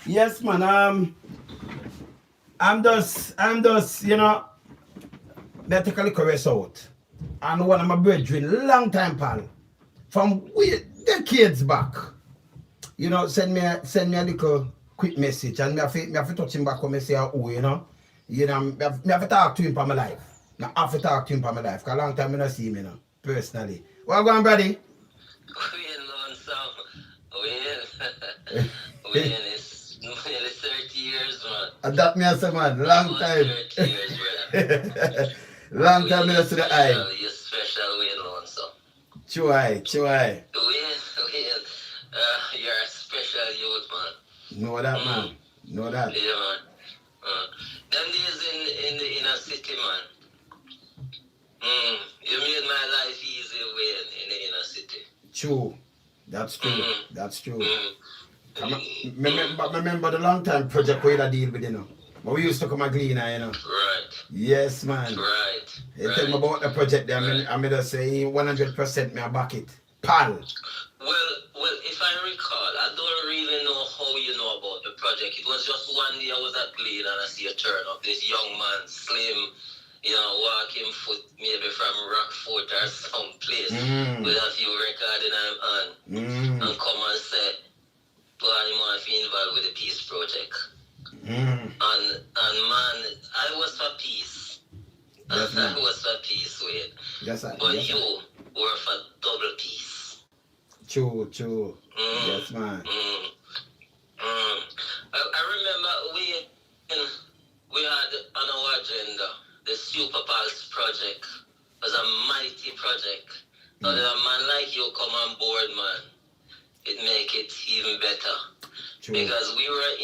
Yes, man. I'm just, medically correct out. And one of my brethren, long time pal, from way decades back, send me a little quick message, and me have to touch him back when me say, oh, me have to talk to him for my life. Me have to talk to him for my life, because a long time I don't see him, personally. What going, buddy? We in Lonesome. We in it's nearly 30 years, man. That me I say, man, long time. 30 years, brother. Long time I see the eye. You're special, we in Lonesome. Chuai. You're a special youth, man. Know that, man. Know that. Yeah, man. Them days in the inner city, man. You made my life easy way in the inner city. True. That's true. That's true. Remember the long time project we had a deal with, But we used to come and Gleaner, Right. Yes, man. Right. You tell me about the project there, I mean, just say 100% me I back it. Pal. Well, if I recall, I don't really know how you know about the project. It was just one day I was at Gleaner and I see a turn up, this young man, slim, walking foot maybe from Rockford or some place with a few records in him hand and come and say, boy, you want to be involved with the peace project. And man, I was for peace. Yes, I was for peace with it. Yes, sir. But yes, you were for double peace. True. Yes, man. I remember we had on our agenda the Super Pals project. It was a mighty project. Now that a man like you come on board, man, it make it even better. True. Because we were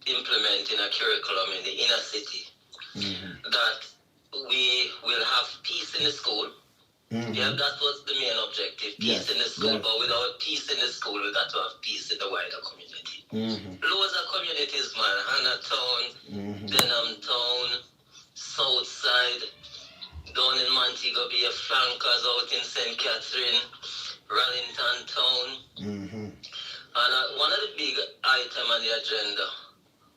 implementing a curriculum in the inner city that we will have peace in the school. Yeah, that was the main objective, peace in the school. But without peace in the school, we got to have peace in the wider community. Loads of communities, man. Hannah Town, Denham Town, Southside, down in Montego Bay, flankers out in St. Catherine, Rallington Town. And one of the big items on the agenda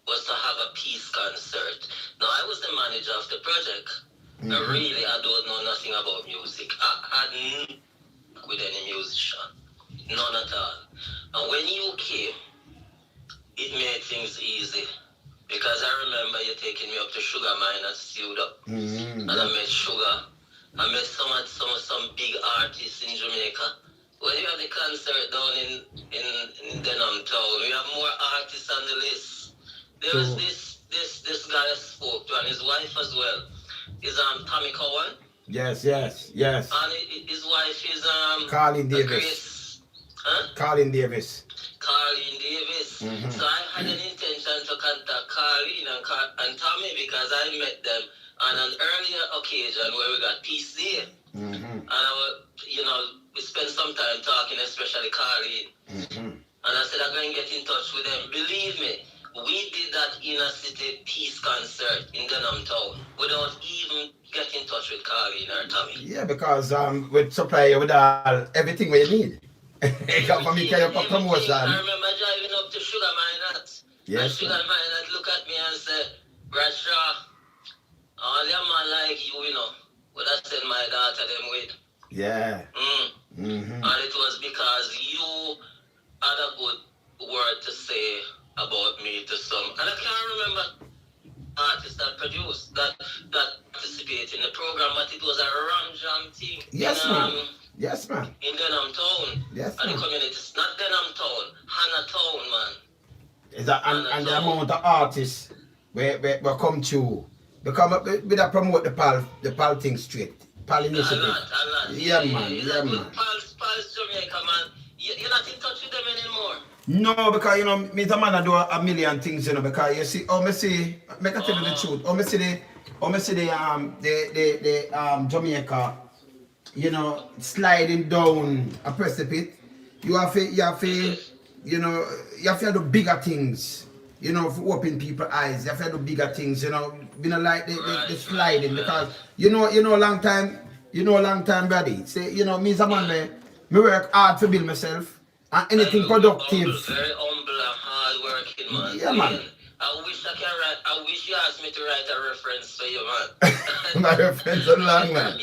was to have a peace concert. Now, I was the manager of the project. Really, I don't know nothing about music. I hadn't with any musician. None at all. And when you came, it made things easy. Because I remember you taking me up to Sugar Mine at Studio. And I met Sugar. I met some big artists in Jamaica. When you have the concert down in Denham Town, we have more artists on the list. There was this guy I spoke to, and his wife as well. Is Tommy Cowan. Yes. And his wife is Colin Davis. Colin Davis. So I had an intention to contact Colin and Tommy because I met them on an earlier occasion where we got Peace Day. And we spent some time talking, especially Colin. And I said I'm going to get in touch with them. Believe me, we did that inner city peace concert in Denham Town without even getting in touch with Colin or Tommy. Yeah, because with supply you with everything we need. For me, kind of promotion. I remember driving up to Sugar Mine. Yes. Sugar Mine look at me and say, Bradshaw, all your man like you, would I send my daughter them with? Yeah. And it was because you had a good word to say about me to some. And I can't remember artists that produced, that participated in the program, but it was a ram jam thing. Yes, man. Yes, man. In Denham Town. Yes, and man. the communities, not Denham Town, Hannah Town, man. Is that and the amount of artists we come to become we that promote the Pal thing straight. Pal initiative. A lot. Yeah, man. Pals Jamaica, man. You're not in touch with them anymore. No, because me the man I do a million things, because you see, make I tell you the truth. Me see the Jamaica, sliding down a precipice. You have to do bigger things, for open people's eyes. You have to do bigger things, we don't like the sliding because long time, buddy. Say, me as a man, me work hard to build myself. and anything productive. Very humble and hard working, man. Yeah, man. I wish I can write. I wish you asked me to write a reference for you, man. My reference so long, man.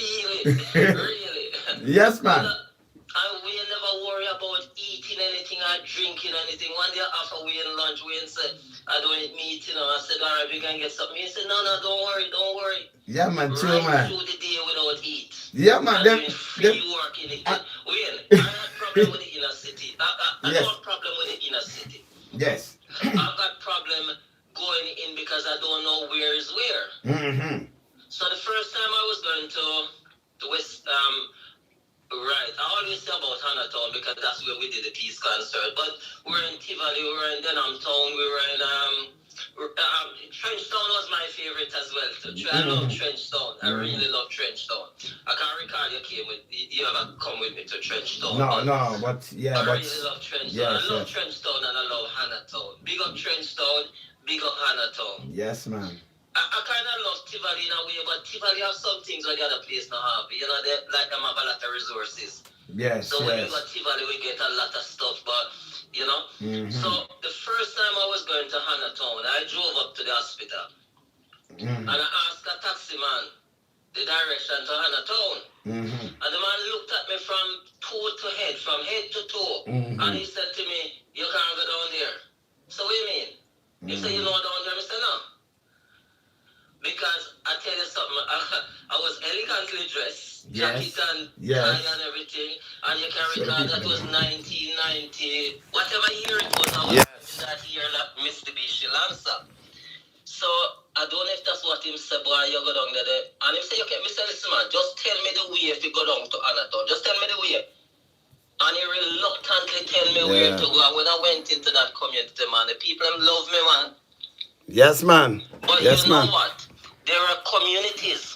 Really. Yes, man. And we never worry about eating anything or drinking anything. One day after we in lunch, we said, I don't eat meat, you know. I said, all right, we can get something. He said, no, don't worry. Yeah, man, true, right man. through the day without eat. Yeah, man. Doing free work in the I had problem with the inner city. I yes. don't have problem with the inner city. Yes. I've got problem going in because I don't know where is where. Mm-hmm. So the first time I was going to West, right, I always say about Hannahtown because that's where we did the peace concert. But we were in Tivoli, we were in Denham Town, we were in Trenchtown was my favorite as well. I love Trenchtown. I really love Trenchtown. I can't recall you ever come with me to Trenchtown. No, but yeah, I really love Trenchtown. Yes, I love Trenchtown and I love Hannahtown. Big up Trenchtown, big up Hannahtown. Yes, man. I kind of love Tivoli in a way, but Tivoli have some things where the other place not have. You know, they like them have a lot of resources. Yes. So when we got Tivoli, we get a lot of stuff, but you know. So the first time I was going to Hannahtown, I drove up to the hospital and I asked a taxi man the direction to Hannahtown. And the man looked at me from toe to head, from head to toe, and he said to me, "You can't go down there." So what do you mean? He said, "You know down there?" I said, "No." Because I tell you something, I was elegantly dressed, jacket and tie and everything, and you can recall that was 1990, whatever year it was, I was in that year like Mitsubishi Lancer. So I don't know if that's what him said, boy, you go down there. And him say, okay, Mr. Listen man, just tell me the way if you go down to Hannahtown. Just tell me the way. And he reluctantly tell me where to go. And when I went into that community, man, the people love me, man. Yes, man. But yes, you know what? There are communities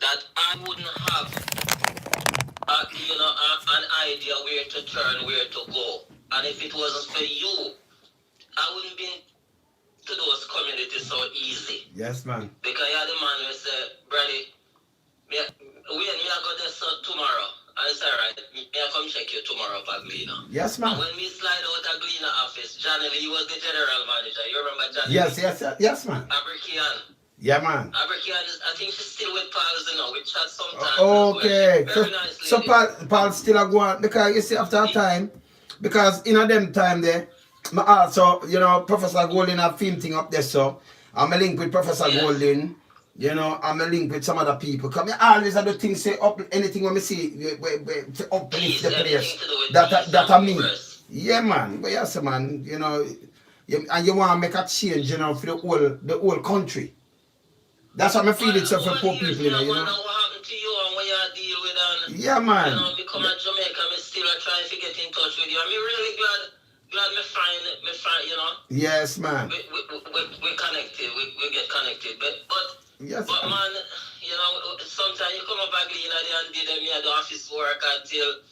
that I wouldn't have, an idea where to turn, where to go. And if it wasn't for you, I wouldn't be to those communities so easy. Yes, man. Because you're the man who say, Brady, me go there tomorrow. And it's all right. Me come check you tomorrow for Gleaner. Yes, man. And when we slide out of Gleaner office, Johnny Lee was the general manager. You remember Johnny Lee? Yes, man. Abrikian. Yeah, man. Abrikian I think she's still with Pals, you know. We chat sometimes. Okay. Very nice lady. So Pals still a go on because you see after a time, because in a them time there, also, Professor Golden have film thing up there, so I'm a link with Professor Golden. I'm a link with some other people. Come, I always do things say up anything when me see to uplift the place. That I mean. Yeah, man. But yes, man. And you want to make a change, for the whole country. That's how I feel it for poor people, I wonder what happened to you and what you deal with. Yeah, man. Become a Jamaica, me still trying to get in touch with you. I'm really glad me find, Yes, man. We connected. We get connected. But yes, man, sometimes you come up at Gleaner and did me at the office work until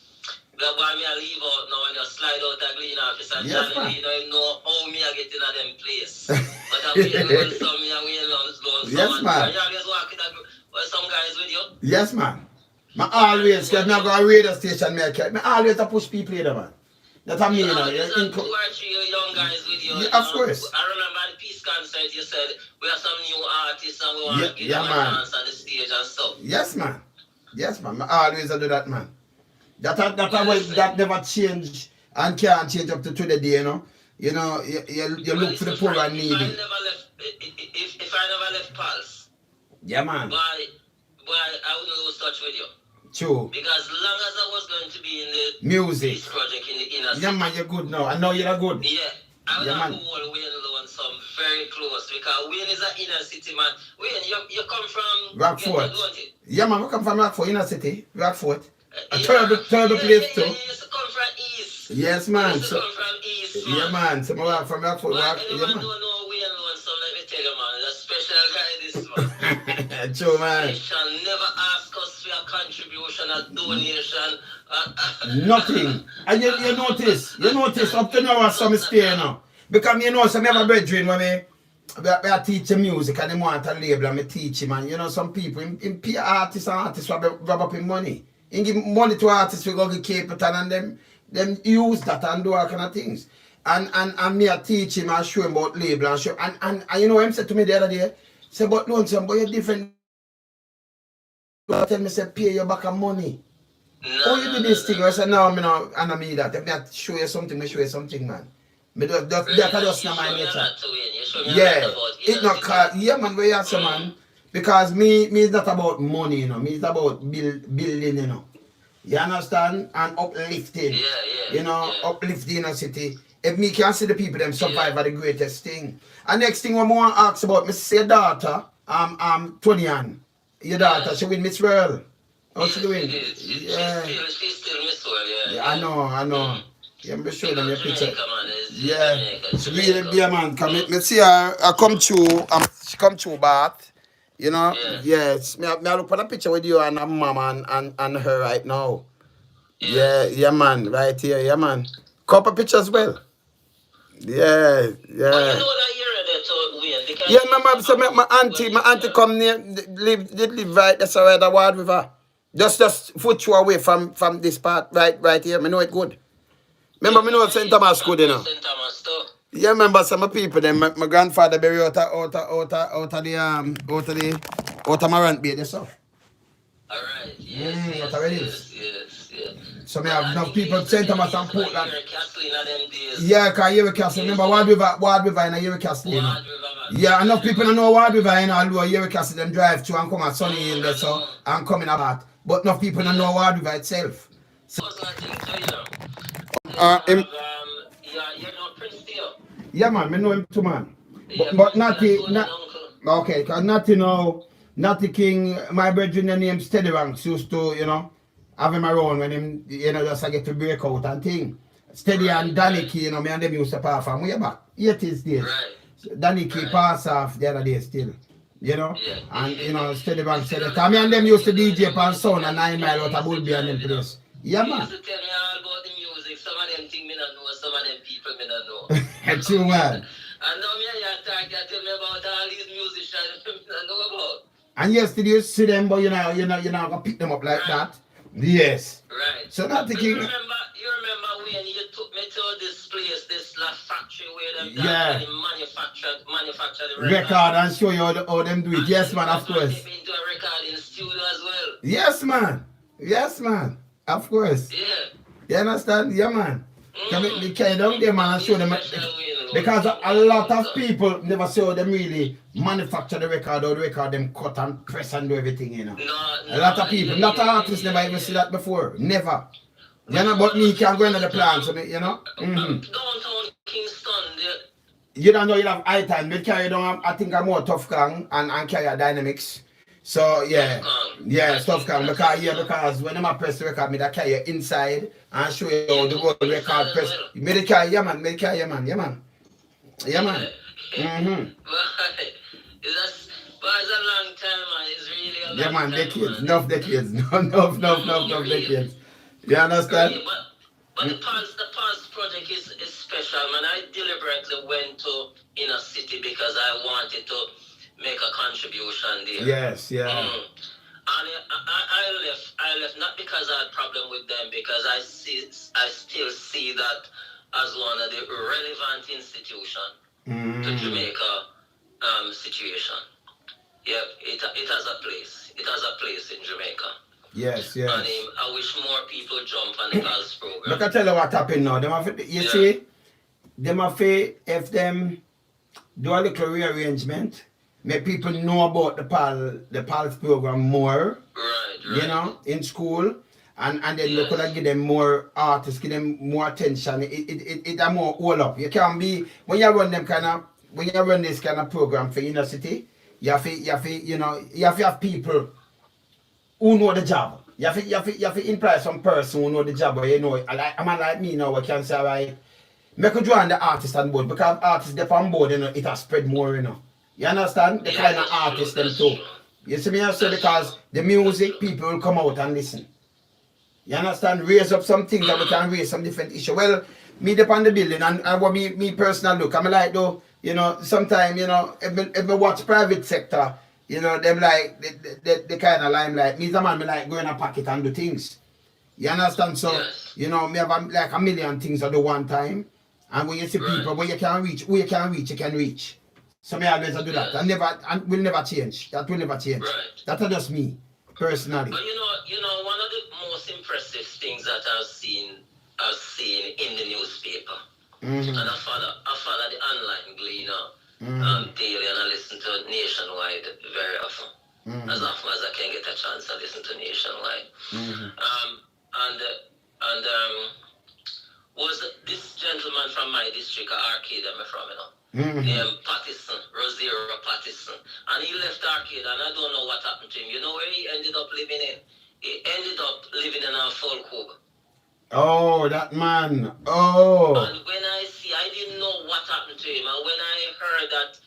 the boy me leave out now and just slide out at Gleaner office and Johnny, you know how me I get in a them place. But I'm waiting Lonesome, me and waiting Lonesome. Yes, man. You always walk with some guys with you? Yes, man. I always, because I go to a radio station, I always push people here, man. That's what I mean, There's 2 or 3 young guys with you. Yeah, of course. I remember at the peace concert you said we have some new artists and we want to give them a chance on the stage and stuff. Yes, man. Yes, man. I always do that, man. That never change and can't change up to today, you know. You look for the poor and needy. If I never left Pals, yeah, man. Boy, I wouldn't lose touch with you. True. Because long as I was going to be in the music peace project in the inner city. Yeah, man, you're good now. I know you're good. Yeah. I would have to hold Wayne Lonesome very close because Wayne is an inner city man. Wayne, you come from Rockford. Yeah, man, we come from Rockford, inner city. Rockford. A terrible place too. You used to come from East. Yes, man. You used to come from East, man. Yeah, man. So I from Rockford. Anyone don't know Wayne Lonesome, let me tell you, man. That's a special guy, this man. True, man. He shall never ask us for a contribution, a donation. Nothing. And you notice up to now some stay now. Because some never Bredrin when I teach music and they want a label and me teach him, and some people in pay artists will rub up in money. He give money to artists we go to Cape Town and them them use that and do all kind of things. And me I teach him and show him about label and show and you know him said to me the other day, say but Lonesome, but you're different. Tell me say pay you back a money. Oh you do this thing, I said no, me no and I mean that. If me show you something, me show you something, man. Me just not my nature. Yeah, it not cause yeah man where you say man. Because me is not about money, you know, me is about building, you know. You understand? And uplifting. You know, uplifting a city. If me can see the people them survive are the greatest thing. And next thing what I want to ask about, me say your daughter, Toni-Ann. Your daughter, she win Miss World. How's she doing? Yeah. She's still Miss World, yeah. I know. Yeah, I'm sure them your picture. Yeah. She really be a man. Come me see her I come through, she come through Bath. You know? Yes. Me look at a picture with you and her mom and her right now. Yeah, man. Right here, yeah, man. Couple pictures well. Yeah. But you know that you're there to win. Yeah, remember, so my auntie come near, live right, that's alright, the Ward River. Just foot through away from this part, right here. I know it good. Remember, me know St. Thomas good, you know. St. Thomas too. Yeah, remember some people, then my grandfather buried out of my rent bed, so. Alright, yes. So me But have I enough think people it's St. Thomas like and Portland. you're Kathleen of them days. Yeah, because you're Castle. Remember Ward River in a Castle, you know. Yeah, enough people don't know Ward River in although Yewe Castle them drive to and come at Sunny in there so and come in about. But enough people don't know Ward River itself. So, you're not Prince Theo. yeah man, I know him too man. But not okay, cause not the king, my brethren the name Steady Ranks used to, you know, have him around when him, you know, just get to break out and thing. Steady and Danny Key, you know, me and them used to pass from way back. 80s days. Right. Danny Key pass off the other day still. You know? And you know, Steady Bank said that. Me and them used to DJ pan sound and 9 mile out of Bulby and them place. Yeah man. You used to tell me all about the music. Some of them things me not know, some of them people me not know. True man. And now me and you talk, you tell me about all these musicians me not know about. And yesterday you see them, but you're not gonna pick them up like that. Yes. Right. So not thinking. You remember when you took me to this place, this factory where them manufacture the record and show you how them do it. Yes man, of course. Take me into a recording studio as well. Yes man. Of course. Yeah. You understand? Yeah man. They carry down there man and show them because a lot of people never see how them really manufacture the record or the record them cut and press and do everything, you know. A lot of people, not artists never even see that before. Never. You know, but me can go into the plan, so me, you know. Downtown Kingston, you don't know you have high time, they carry down I think a more tough gang and carry a dynamics. So yeah, tough gang because when I press the record, me that carry you inside and show you how the world record press. Me they carry yeah man. Yeah man. It's a long time man, it's really a long time. Yeah man, decades, enough decades. No decades. You understand? But the Pals project is special man. I deliberately went to inner city because I wanted to make a contribution there. Yes, yeah. And I left not because I had problem with them, because I still see that as one of the relevant institution to Jamaica situation. Yeah, it has a place. It has a place in Jamaica. Yes. And I wish more people jump on the Pals program. Look, I tell you what happened now. See, them have to, if them do a little rearrangement, make people know about the Pals program more. Right. You know, in school. And then you could give them more artists, give them more attention. It are more all up. You can be when you run this kind of program for inner city, you have to have people who know the job. You have to employ some person who know the job, or you know, like me now, I can say, right, make you join the artist on board, because artists they on board, you know, it has spread more, you know. You understand? The kind of artists them too. You see me also, because the music, people will come out and listen. You understand? Raise up some things that we can raise some different issues. Well, me depend on the building and what me personal look. I'm like though, you know, sometimes, you know, if I watch private sector, you know, them like the kind of limelight. Me the man me like go in a pocket and do things. You understand? So, Yes. you know, me have like a million things at the one time. And when you see people, when you can reach, who you can reach, you can reach. So me always do that. And will never change. That will never change. Right. That's just me, personally. But you know, one of the most impressive things that I've seen in the newspaper, and I follow the online Gleaner daily, and I listen to Nationwide very often, as often as I can get a chance. I listen to Nationwide, was this gentleman from my district, Arcade, I'm from, named Pattison, Rosiero Pattison. And he left Arcade, and I don't know what happened to him. You know where he ended up living in? He ended up living in a folk home. Oh, that man. Oh. And when I didn't know what happened to him. And when I heard that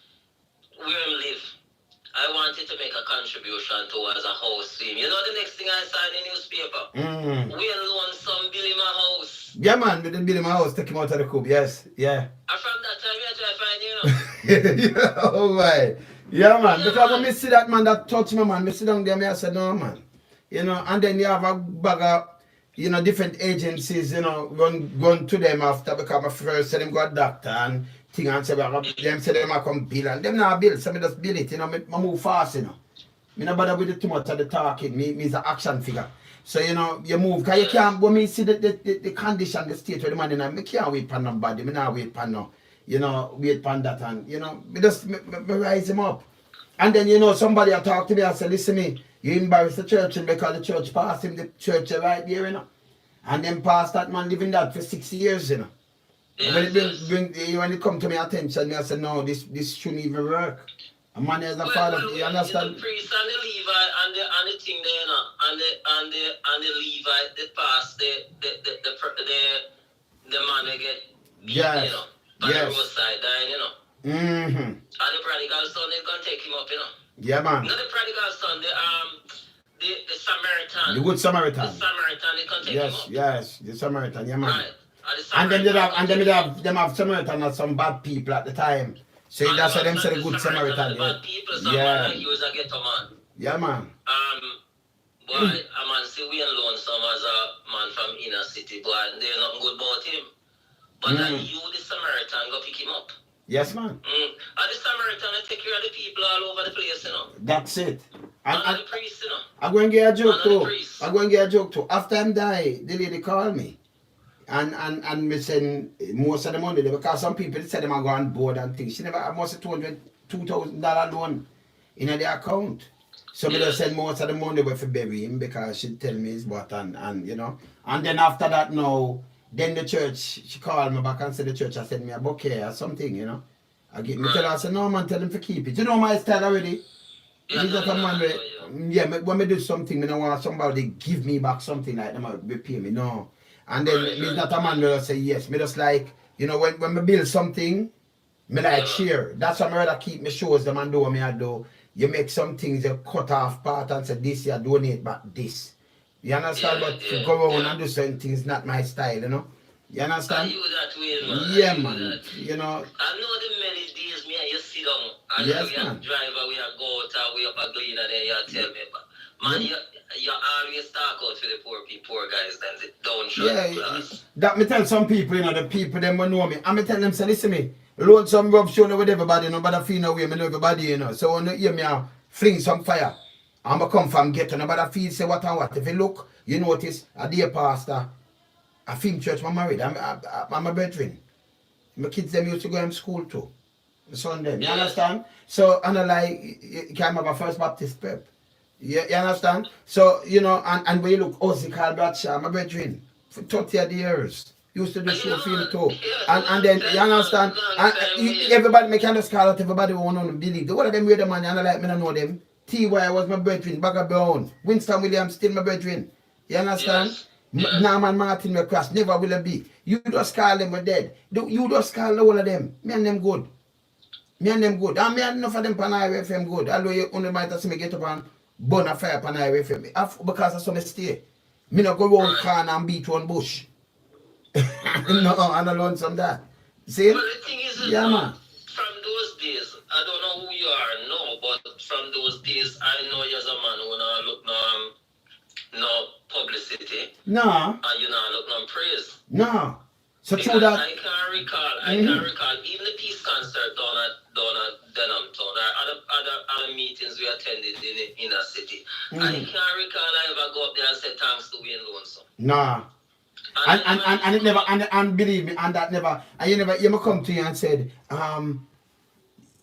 where him live, I wanted to make a contribution towards a house for him. You know the next thing I saw in the newspaper? We Lonesome build him a house. Yeah, man, we didn't build him a house, take him out of the coop, yes, yeah. And from that time, I try to find you. Yeah, oh my. Yeah, man, because when I see that man that touch me, man, I sit down there, I said, no, man. You know, and then you have a bag of, you know, different agencies, you know, going to them after, because I first said them got a doctor and thing, and say, them say them I come bill, and them not bill, so I just bill it, you know, I move fast, you know. I don't bother with it too much of the talking, me is an action figure. So, you know, you move, because you can't, when me see the condition, the state where the man in, I can't wait for nobody, I not wait for no, you know, wait for that, and, you know, me just me rise him up. And then, you know, somebody will talk to me and say, listen me, you embarrass the church because the church passed him, the church right there, you know. And then past that man living that for 6 years, you know. When it come to my attention, I said, no, this shouldn't even work. A man as a father, you understand? The priest and the Levite and the thing there, you know, and the Levite, they pass the man they get beat, you know, by the roadside dying, you know. And the prodigal son, they gonna take him up, you know. Yeah, man. Not the prodigal son, the Samaritan. The good Samaritan. The Samaritan, they can take him up. Yes, the Samaritan, yeah, man. Right. And then they have Samaritan as some bad people at the time. So that's why them say the good Samaritan. Bad people, someone he was a ghetto man. Yeah, man. Boy, a man see we and Lonesome as a man from inner city, boy, and there's nothing good about him. But you, the Samaritan, go pick him up. Yes, man. And the Samaritan take care of the people all over the place, you know. That's it. And the priest, you know. I'm going to get a joke too. After him die, the lady called me. And me send most of the money there, because some people said them are going board and things. She never had most of $2,000 loan in their account. So me just send most of the money for bury him, because she tell me it's what and you know. And then after that now, then the church, she called me back and said the church has sent me a bouquet or something, you know. Tell her, I said, no man, tell him to keep it. You know my style already. He's not a man when me do something, I don't want somebody give me back something like them repay me, no. And then me not a man will say yes. Me just like, you know, when me build something, me like share. That's why I rather keep me shows them and do what me I do. You make some things, you cut off part and say this, you donate back this. You understand? But to go around and do certain things, not my style, you know. You understand? I use that way, man. Yeah, man. You know. I know the many days me and you sit down and we drive away and go out way up a Gleaner, then you tell me, man, you always talk out for the poor guys, then the downtrodden class. That me tell some people, you know, the people them will know me. And me tell them, say, listen me, load some rub shoulder with everybody, you know, but I feel no way, me know everybody, you know. So when you hear me fling some fire, I'm come from ghetto, no, but I feel say what and what. If you look, you notice, a dear pastor, I think church, I'm married, I'm a Bredrin. My kids them used to go to school too. My son them, you understand? So, and I like, you can have a First Baptist prep. You understand? So, you know, and when you look, Ozzy called Bradshaw, my Bredrin, for 30 years. Used to do show film too. And then, you understand? And everybody, me can just call out everybody who want to believe. The one of them weird man, and I like me to know them. T.Y. was my Bredrin, Bagger Brown. Winston Williams still my Bredrin. You understand? Yes. Norman Martin McCross, never will it be. You just call them we're dead. You just call all of them. Me and them good. And me and enough of them pan highway FM good. Although you only might see me get up and burn a fire pan highway FM. Because of some mistake. Me not go round corner and beat one bush. No, and I learn some that. See? Well, the thing is, man. From those days, I don't know who you are now, but from those days, I know you as a man who no publicity. No. And you know, look no praise. No. So because true that. I can't recall even the peace concert down at Denham Town or other meetings we attended in the inner city. I can't recall I ever go up there and say thanks to Wayne Lonesome. Nah. And it never and believe me, and that never, and you never come to you and said,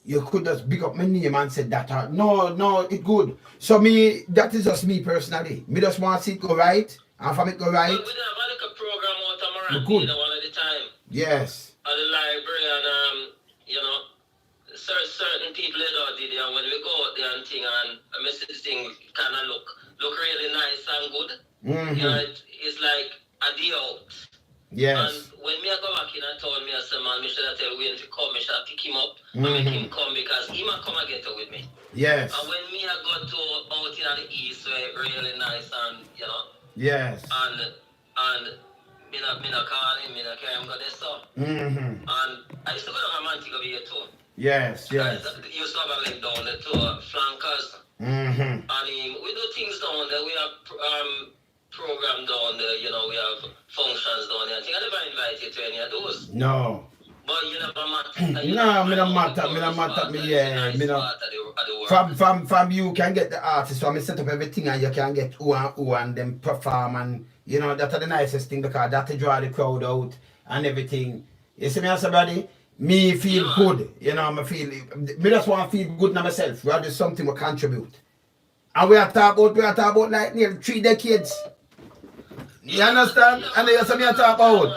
you could just pick up my name and said that. No, it good. So me, that is just me personally. Me just want to see it go right, and for it go right. Well, we done have like a program out of Morant, good. You know, one at the time. Yes. At the library, and you know, certain people did it, and when we go out there and thing, and I see this thing kind of look really nice and good. You know, it's like a day out. Yes. And when me I go back in and told me, I said, man, me should have tell Wayne to come, me should have pick him up and make him come because he might come and get with me. Yes. And when me I got to out in the east where really nice and you know. Yes. And me not call him, me not carry him go there so. And I used to go down to Montego Bay too. Yes. I used to have a link down there to flankers. And we do things down there. We have program down there, you know, we have functions down there. I think I never invite you to any of those. No. But you never matter. No, me don't matter. From you can get the artist, so I set up everything and you can get who and them perform, and you know that's the nicest thing because that to draw the crowd out and everything. You see me as somebody, me feel good, you know, me just want to feel good now myself, rather something will contribute. And we are talking about like nearly 3 decades. You understand? And that's what we are talking about.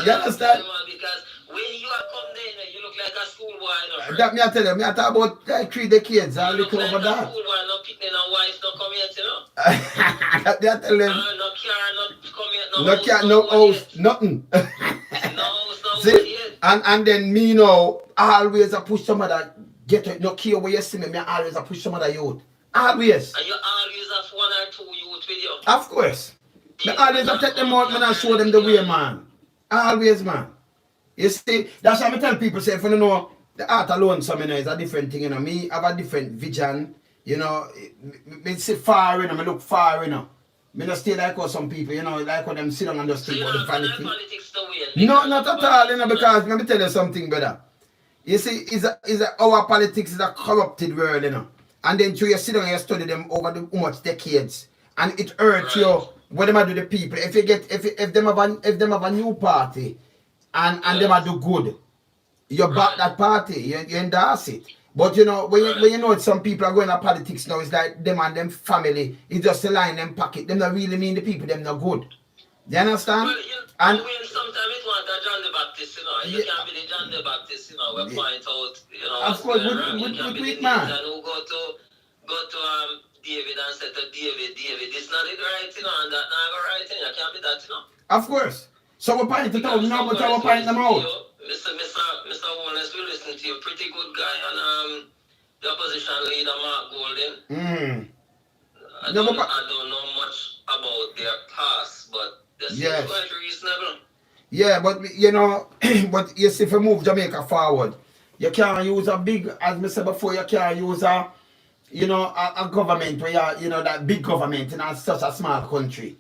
You understand? Because when you are come there, you look like a schoolboy. That me I tell you, me I talk about like 3 decades. I look over like that. A schoolboy, no picking, no wife, no come yet, you know. That me I tell them. No car, no come yet, no car, no house, nothing. No, see? And then me, you know, I always push some of that. Get it, no care where you see me, I always push some of that youth. Always. And you always have 1 or 2 youth with you. Of course. I always take them out, man, and show them the way, man. Always, man. You see, that's why I tell people, say, if you know, the art alone, so you know, is a different thing, you know. Me have a different vision, you know. Me see far, you know, me look far, you know. Me not stay like how some people, you know, like how them sit down and just think about the vanity. No, not at all, you know, because let me tell you something, brother. You see, our politics is a corrupted world, you know. And then you sit down and you study them over how much decades. And it hurts you. What them do the people? If them have a new party and them do good, you back that party, you endorse it. But you know, when you know some people are going to politics now, it's like them and them family, it's just a line them pocket. Them not really mean the people, them not good. You understand? Well, and sometimes it want a John the Baptist, you know. You can't be the John the Baptist, you know, we point out, you know, of course, with man. And who go to David and say to David, this not it right, you know, and that not go right, you know, you can't be that, you know. Of course. So we point it out, no, but we point them out. Mr. Wallace, we listen to you, pretty good guy, and the opposition leader, Mark Golden. I don't know much about their past, but they seem quite reasonable. Yeah, but you know, but you see, if you move Jamaica forward, you can't use a big, as I said before, you can't use a, you know, a government where you know, that big government in such a small country.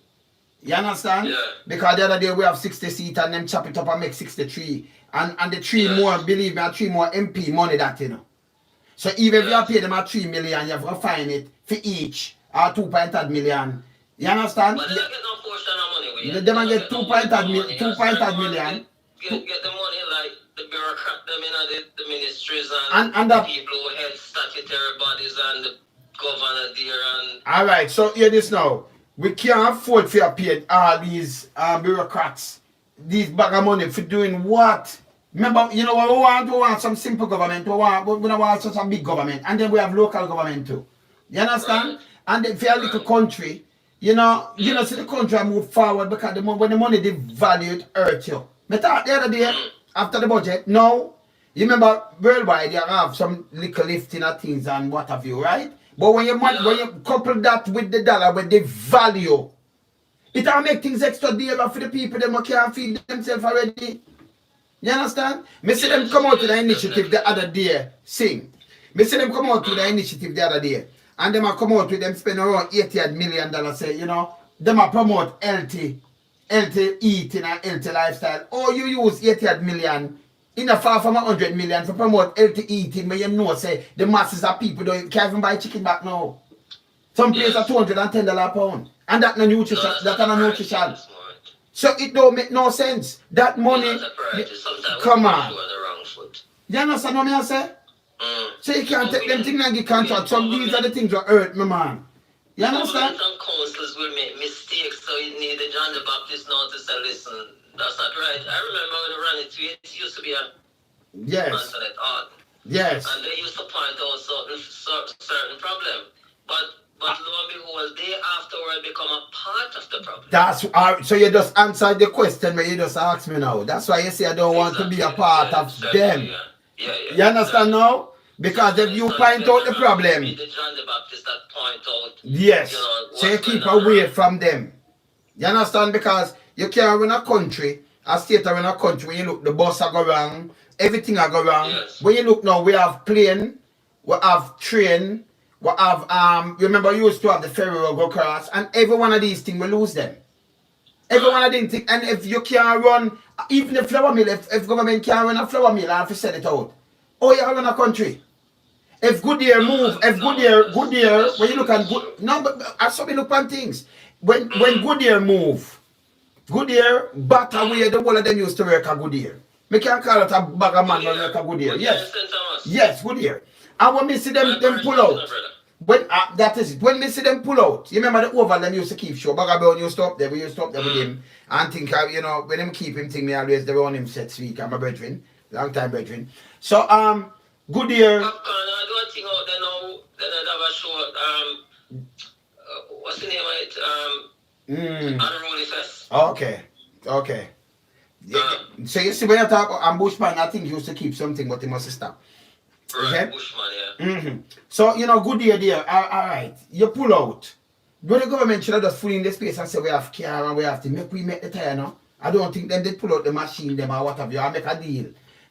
You understand? Yeah. Because the other day we have 60 seats and them chop it up and make 63. And the 3 more, believe me, 3 more MP money that, you know. So even if you pay them a 3 million, you have to find it for each, or 2.8 million. You understand? But they don't get no portion of money. They don't get 2.8 million. Get the money like the bureaucrat, them in the ministries and the people who head statutory bodies and the governor there. And alright, so hear this now. We can't afford to pay all these bureaucrats, these bag of money for doing what? Remember, you know, we want some simple government, we don't want such a big government, and then we have local government too. You understand? Right. And then for a little country, you know, see the country move forward because when the money, the value, it hurts you. I thought the other day, after the budget, no, you remember worldwide, you have some little lifting of things and what have you, right? But when you couple that with the dollar, with the value, it will make things extra dear for the people that can't feed themselves already. You understand? Me see them come out with the initiative the other day, sing. Me see them come out with the initiative the other day. And them come out with them spend around $80 million, say, you know, them a promote healthy eating and healthy lifestyle. Or you use 80 million in a far from 100 million to promote healthy eating, but you know, say the masses of people can't even buy chicken back now. Some places are $210 a pound. And that no nutrition, that no nutrition. So it don't make no sense. That money, come on. You understand what I say? So you can't take them things and get contract. Some these are the things that hurt me, man. You understand? Some councils will make mistakes, so you need the John the Baptist now to say, listen, that's not right. I remember when we ran it, it used to be a Antoinette art. Yes. And they used to point out certain problem. But lo and behold, they afterward become a part of the problem. That's so you just answered the question, but you just asked me now. That's why you say I don't want to be a part of them. You understand now? Because if you point out the problem, the John the Baptist that point out, yes, so you keep away from them. You understand? Because you can't run a country, a state run a country, when you look, the bus are go wrong, everything are go wrong. Yes. When you look now, we have plane, we have train, we have, remember you used to have the ferry will go across, and every one of these things we lose them. Every one of these things, and if you can't run, even the flour mill, if government can't run a flour mill, I have to set it out. Oh, you run a country. If Goodyear move, if Goodyear, when you look at good, no, but I saw me look on things. When Goodyear move, Goodyear back away the whole of them used to work at Goodyear. Me can't call it a bag of man work at Goodyear. Yes, Goodyear. And when me see them pull out, when that is it. When me see them pull out, you remember the Oval them used to keep show. Bagabon used to stop there, we used to stop there with him. And think, you know, when them keep him thing, me always they run him set speak. I'm a Bredrin, long time Bredrin. So Goodyear. I do a thing out there now. Then I have a show. What's the name of it? Unruly Fest. Okay. So you see when you talk about Bushman, I think he used to keep something, but he must stop. Right, okay? Bushman, yeah. So you know, Goodyear there. All right, you pull out. But the government should have just full in the space and say we have car and we have to make the tire now. I don't think them they pull out the machine them or whatever. I make a deal.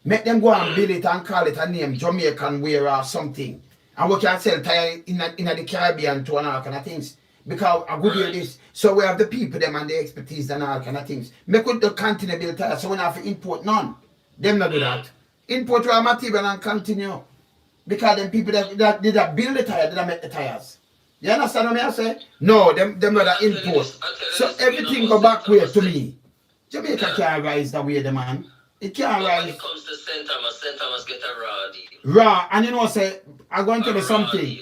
Make them go and build it and call it a name, Jamaican wear or something. And we can sell tire in the Caribbean to and all kind of things. Because a Goodyear this. So we have the people them and the expertise and all kind of things. Make with the continue build tire so we don't have to import none. Them not do that. Import raw material and continue. Because them people that did build the tire, did make the tires. You understand what I say? No, them rather import. So everything go back way to me. Jamaica can't rise the way the man. It can't rise. When it comes to St. Thomas get a raw deal. Raw, and you know, say, I'm going to tell you something.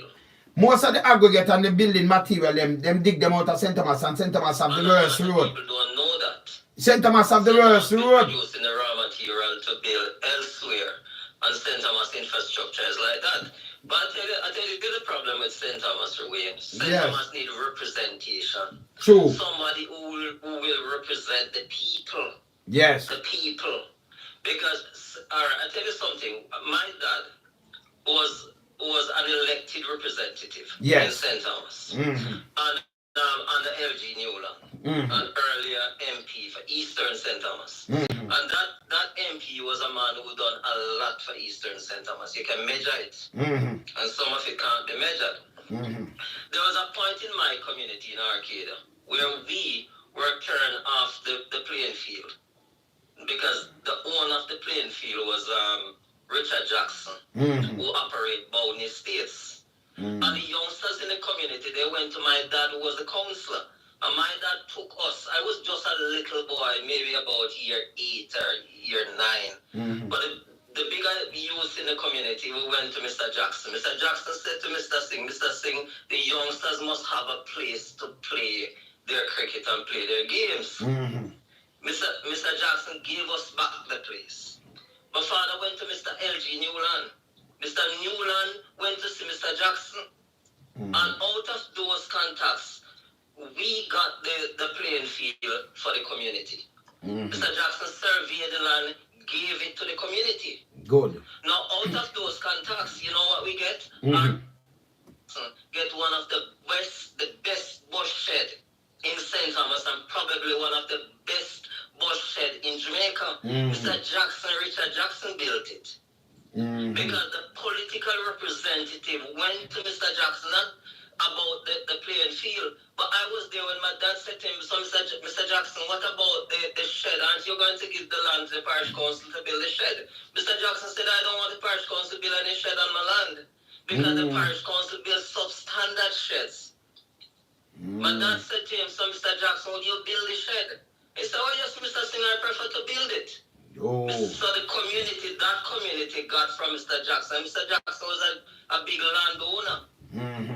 Most of the aggregate and the building material, them dig them out of St. Thomas, and St. Thomas have the worst road. People don't know that. St. Thomas have the worst road. Using the raw material to build elsewhere, and St. Thomas infrastructure is like that. But I tell you the problem with St. Thomas Way. St. Thomas need representation. True. Somebody who will represent the people. Yes. The people. Because I tell you something, my dad was an elected representative in St. Thomas. And under LG Newland, an earlier MP for Eastern St. Thomas. And that MP was a man who done a lot for Eastern St. Thomas. You can measure it. And some of it can't be measured. There was a point in my community in Arcata where we were turned off the playing field. Because the owner of the playing field was Richard Jackson, who operated Bogle Estates. And the youngsters in the community, they went to my dad, who was the councillor. And my dad took us. I was just a little boy, maybe about year 8 or year 9. But the bigger youth in the community, we went to Mr. Jackson. Mr. Jackson said to Mr. Singh, the youngsters must have a place to play their cricket and play their games. Mr. Jackson gave us back the place. My father went to Mr. LG Newland. Mr. Newland went to see Mr. Jackson. And out of those contacts, we got the playing field for the community. Mr. Jackson surveyed the land, gave it to the community. Good. Now, out of those contacts, you know what we get? Get one of the best bush shed in St. Thomas and probably one of the best bush shed in Jamaica. Richard Jackson built it. Because the political representative went to Mr. Jackson about the playing field. But I was there when my dad said to him, so Mr. Jackson, what about the shed? Aren't you going to give the land to the parish council to build a shed? Mr. Jackson said, I don't want the parish council to build any shed on my land because the parish council builds substandard sheds. My dad said to him, so Mr. Jackson, will you build the shed? He said, oh yes, Mr. Singh, I prefer to build it. Oh. So that community got from Mr. Jackson. Mr. Jackson was a big landowner.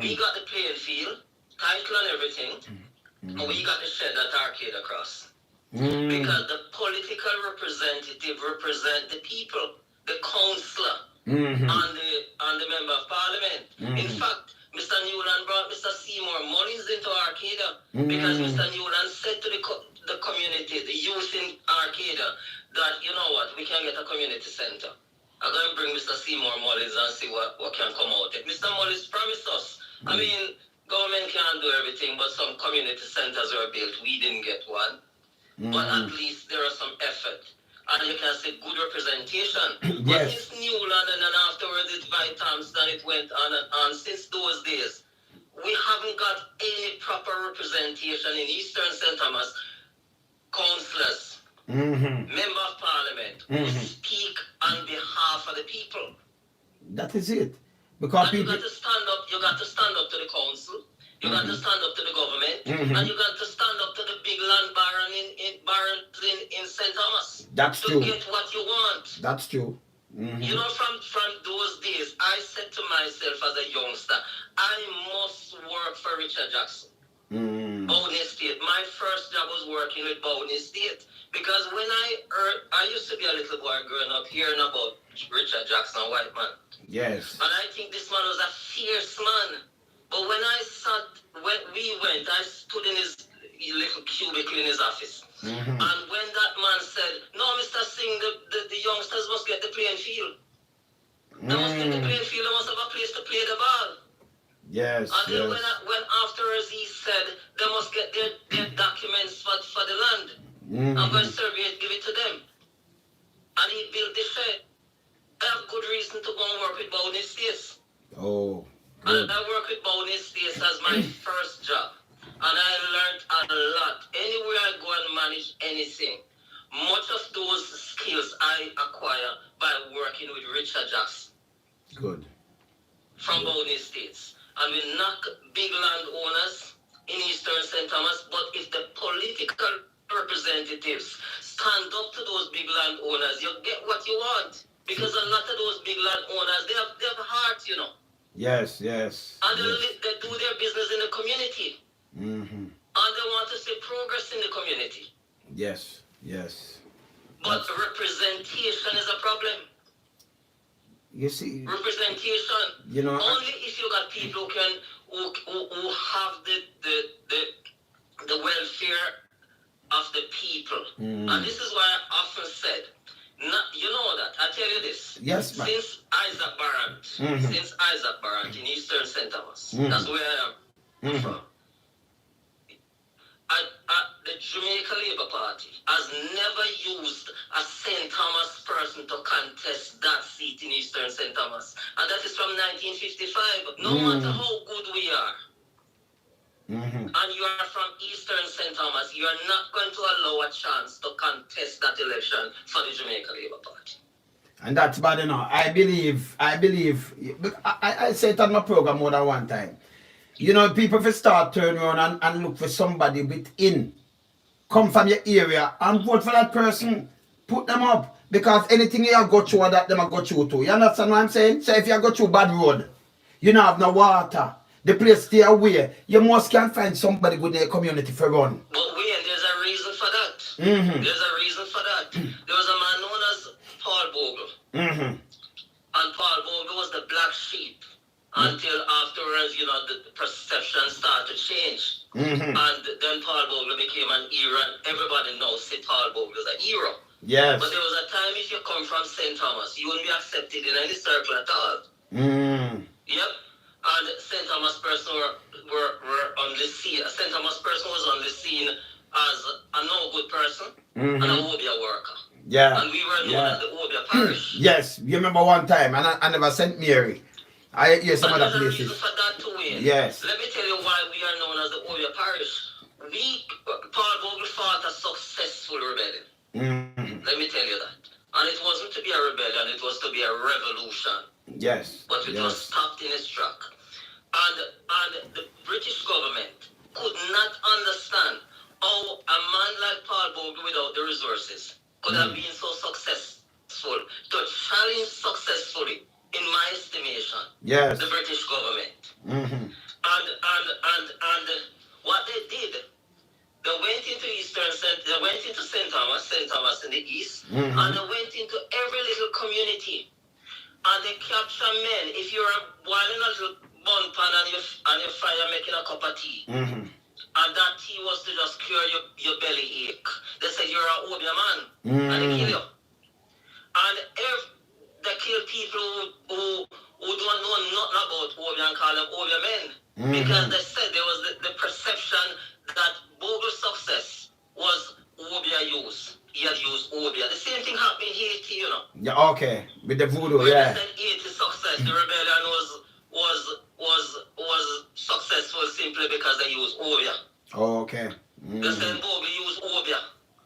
We got the playing field, title and everything, and we got the shed at Arcade across. Because the political representative represent the people, the councillor, and the member of parliament. In fact, Mr. Newland brought Mr. Seymour Mullins into Arcada because Mr. Newland said to the community, the youth in Arcada, that, you know what, we can get a community center. I'm going to bring Mr. Seymour Mullins and see what can come out of it. Mr. Mullins promised us. I mean, government can't do everything, but some community centers were built. We didn't get one. But at least there are some effort. And you can say good representation. But it's Newland, and then afterwards it's by Thompson, it went on and on. Since those days, we haven't got any proper representation in Eastern St. Thomas. Councillors, member of parliament, who speak on behalf of the people. That is it. Because and you got to stand up to the council, you got to stand up to the government, and you got to stand up to the big land barons in St. Thomas. That's to true. Get what you want. That's true. You know, from those days, I said to myself as a youngster, I must work for Richard Jackson. Bogle State. My first job was working with Bogle State. Because when I used to be a little boy growing up hearing about Richard Jackson, a white man. Yes. And I think this man was a fierce man. But when we went, I stood in his little cubicle in his office. And when that man said, no, Mr. Singh, the youngsters must get the playing field. They must get the playing field, they must have a place to play the ball. Yes. And then when afterwards he said they must get their documents for the land. I'm going to survey it, give it to them. And he built the shed. I have good reason to go and work with Bogle Estates. Oh, good. And I work with Bogle Estates as my first job. And I learned a lot. Anywhere I go and manage anything, much of those skills I acquire by working with Richard Jackson. Good. From Bogle Estates. And we knock big landowners in Eastern St. Thomas, but if the political representatives stand up to those big landowners, you get what you want. Because a lot of those big landowners, they have heart, you know. Yes. And they do their business in the community. And they want to see progress in the community. Yes. But representation is a problem. You see, representation. You know, only if you got people who have the welfare of the people. And this is why I often said, you know that, I tell you this. Yes, ma'am. Since Isaac Barrett in Eastern St. Thomas, that's where I am from. The Jamaica Labour Party has never used a St. Thomas person to contest that seat in Eastern St. Thomas. And that is from 1955. No matter how good we are, and you are from Eastern St. Thomas, you are not going to allow a chance to contest that election for the Jamaica Labour Party. And that's bad enough. I believe, I said it on my program more than one time. You know, people will start turn around and look for somebody within. Come from your area and vote for that person. Put them up. Because anything you go through, that them go through too. You understand what I'm saying? So if you go through bad road, you don't have no water, the place stay away, you must can find somebody with their community for run. But there's a reason for that. There's a reason for that. There was a man known as Paul Bogle. And Paul Bogle was the black sheep. Until afterwards, you know, the perception started to change. And then Paul Bogle became an hero, and everybody knows Paul Bogle is a hero. Yes. But there was a time if you come from St. Thomas, you wouldn't be accepted in any circle at all. Yep. And St. Thomas person were on the scene. St. Thomas person was on the scene as a no good person and a Obia worker. Yeah. And we were known as the Obia parish. Yes. You remember one time, and I never sent Mary. I hear some And other there's a reason places. for that too, Wayne. Yes. Let me tell you why we are known as the Ovia Parish. Paul Bogle fought a successful rebellion. Let me tell you that. And it wasn't to be a rebellion, it was to be a revolution. Yes. But it was stopped in its track. And the British government could not understand how a man like Paul Bogle without the resources could have been so successful to challenge successfully, in my estimation, the British government. And what they did, they went into they went into St. Thomas in the east, and they went into every little community, and they capture men. If you're while in a little bun pan and your fire making a cup of tea, and that tea was to just cure your belly ache, they said you're an Obia man, and they kill you. And if they kill people who don't know nothing about Obia and call them Obia men, because they said there was the perception that Bogle's success was Obia use. He had used Obia. The same thing happened in Haiti, you know. Yeah, okay. With the voodoo, When yeah. they said Haiti success, the rebellion was successful simply because they used Obia. Okay. They said Bogle used Obia.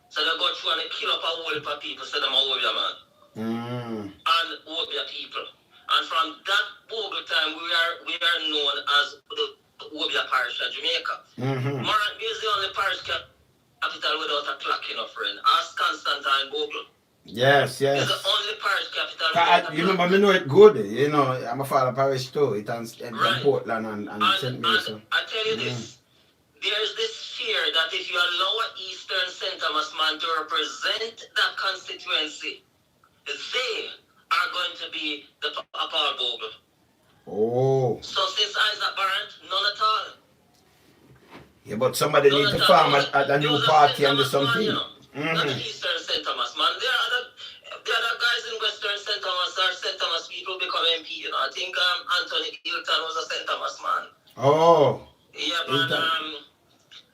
So they go through and they kill up a whole heap of people, said I'm a Obia man. And Obia people. And from that Bogle time, we are known as the Obia Parish of Jamaica. Morant is the only parish capital without a clock, you know, friend. Ask Constantine Bogle. Yes. It's the only parish capital without a clock. You remember, me know it good. You know, I'm a father parish too. It and Portland and St. Mason. And I tell you this. There's this fear that if you allow an Eastern St. Thomas man to represent that constituency, they are going to be the Paul Bogle. Oh. So since Isaac Barrett, none at all. Yeah, but somebody needs to form a new party and do something. You know? Not the Eastern St. Thomas man. There are other guys in Western St. Thomas or St. Thomas people become MP. You know, I think Anthony Hilton was a St. Thomas man. Oh. Yeah, but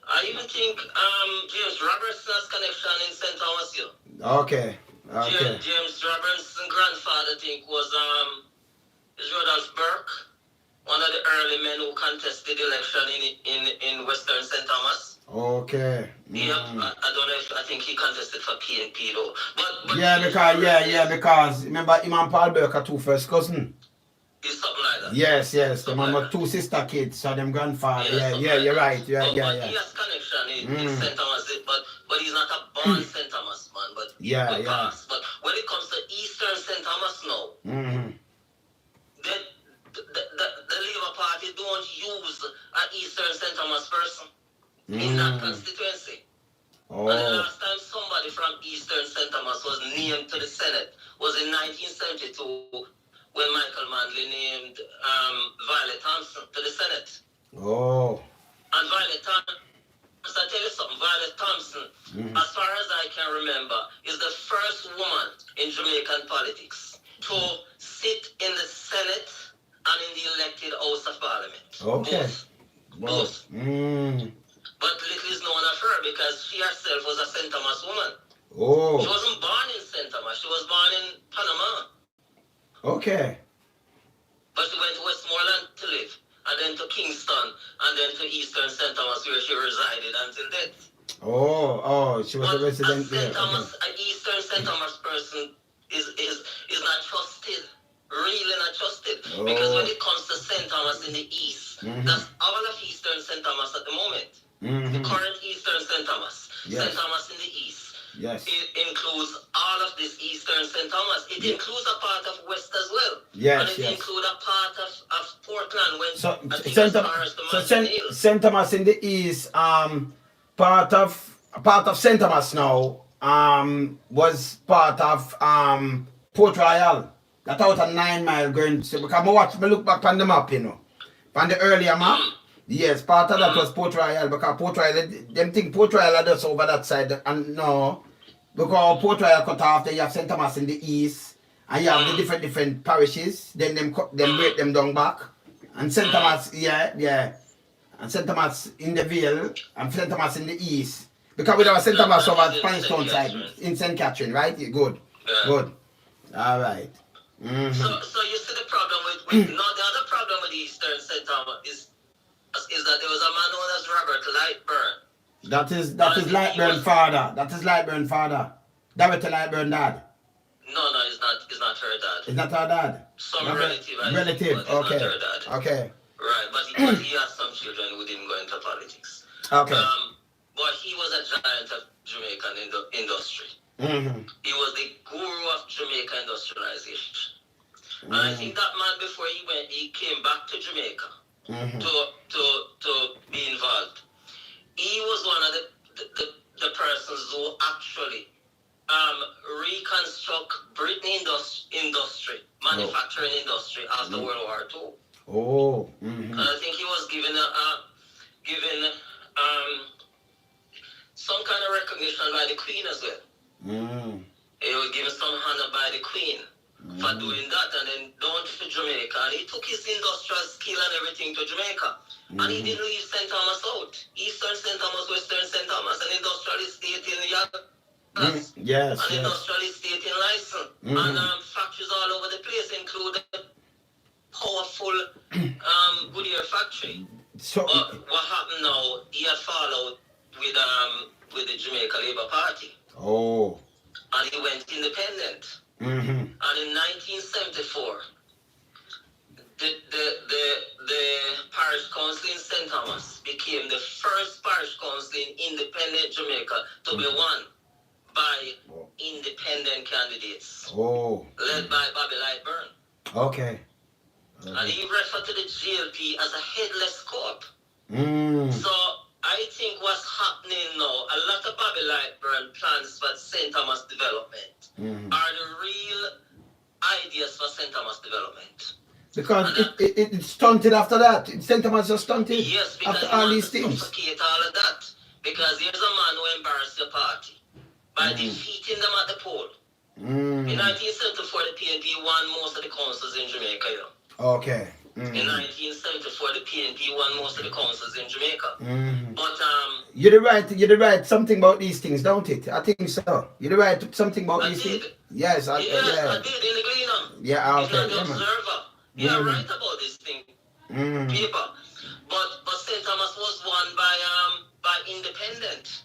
I even think James Robertson has connection in St. Thomas. You know? Okay. James Robertson's grandfather, I think, was Rodolph Burke, one of the early men who contested the election in Western St. Thomas. Okay. Yeah, I don't know if I think he contested for PNP though. But because remember him and Paul Burke are two first cousins. It's something like that. Yes. The man with two sister kids, so them grandfather. Yeah, you're right. But he has connection in St. Thomas, but he's not a born St. Thomas man. But But when it comes to Eastern St. Thomas now, the Labour Party don't use an Eastern St. Thomas person in that constituency. Oh. And the last time somebody from Eastern St. Thomas was named to the Senate was in 1972 when Michael Manley named Violet Thompson to the Senate. Oh. And Violet Thompson, I tell you something, Violet Thompson, as far as I can remember, is the first woman in Jamaican politics to sit in the Senate and in the elected House of Parliament. Okay. Both. But little is known of her because she herself was a St. Thomas woman. Oh. She wasn't born in St. Thomas. She was born in Panama. Okay. But she went to Westmoreland to live, and then to Kingston, and then to Eastern St. Thomas where she resided until death. Oh, she was a resident there. An Eastern St. Thomas person is not trusted. Really not trusted. Because when it comes to St. Thomas in the east, that's all of Eastern St. Thomas at the moment. The current Eastern St. Thomas. St. Thomas in the east. Yes. It includes all of this Eastern St. Thomas. It includes a part of West as well. Yes, and it includes a part of Portland when St. Thomas in the east, part of St. Thomas now, was part of Port Royal. That out a 9 mile going to, because I look back on the map, you know. On the earlier map. Yes, part of that was Port Royal, because Port Royal, them think Port Royal are just over that side, and no, because Port Royal cut off, then you have St. Thomas in the east, and you have the different parishes, then them break them down back, and St. Thomas, and St. Thomas in the Vale, and St. Thomas in the east, because we have St. Thomas over at Pinestone side, in St. Catherine, right? Good. All right. So you see the problem with no, the other Eastern St. Thomas is that there was a man known as Robert Lightburn. That is Lightburn father. That is Lightburn father. Director Lightburn dad. No, it's not her dad. It's not her dad. Some relative. Relative. But Okay. it's not her dad. Okay. Right, but he has some children who didn't go into politics. Okay. But he was a giant of Jamaican industry. Mm-hmm. He was the guru of Jamaica industrialization. And I think that man, before he went, he came back to Jamaica to be involved. He was one of the persons who actually reconstruct Britain industry, manufacturing industry after World War II. Oh. And I think he was given some kind of recognition by the Queen as well. He was given some honor by the Queen for doing that, and then down to Jamaica. And he took his industrial skill and everything to Jamaica. And he didn't leave St. Thomas out. Eastern St. Thomas, Western St. Thomas, an industrial estate in Yagas. Yes. An industrial estate in Lyson. And factories all over the place, including powerful Goodyear factory. So what happened now, he had followed with the Jamaica Labour Party. Oh. And he went independent. And in 1974, the parish council in St. Thomas became the first parish council in independent Jamaica to be won by independent candidates. Oh. Led by Bobby Lightburn. Okay. And he referred to the GLP as a headless corp. So I think what's happening now, a lot of Bobby Lightburn plans for St. Thomas development are the real ideas for St. Thomas development. Because it stunted after that. St. Thomas just stunted. Yes, because after all these things. Suffocate all of that. Because here's a man who embarrassed the party by defeating them at the poll. In 1974, the PNP won most of the councils in Jamaica. You know? Okay. In 1974, the PNP won most of the councils in Jamaica. But You're the right something about these things, don't it? I think so. You're the right something about these things. Yes, I did in the Gleaner. Yeah, okay. He's not the observer. Yeah, right about this thing, people. But St. Thomas was won by independent.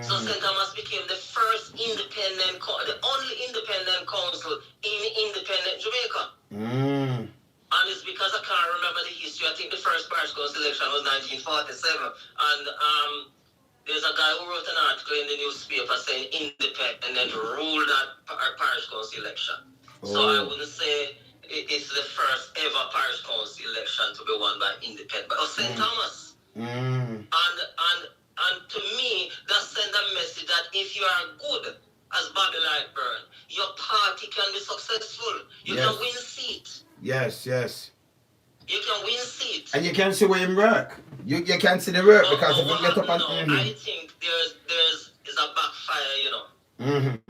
So St. Thomas became the first the only independent council in independent Jamaica. And it's because I can't remember the history. I think the first parish council election was 1947. And there's a guy who wrote an article in the newspaper saying independent ruled that parish council election. So I wouldn't say it's the first ever parish council election to be won by independent. But St. Thomas. And to me, that sends a message that if you are good as Bobby Lightburn, your party can be successful. You can win seats. Yes. You can win seats. And you can see where him work. You can see the work because if you get up and I think there's a backfire, you know.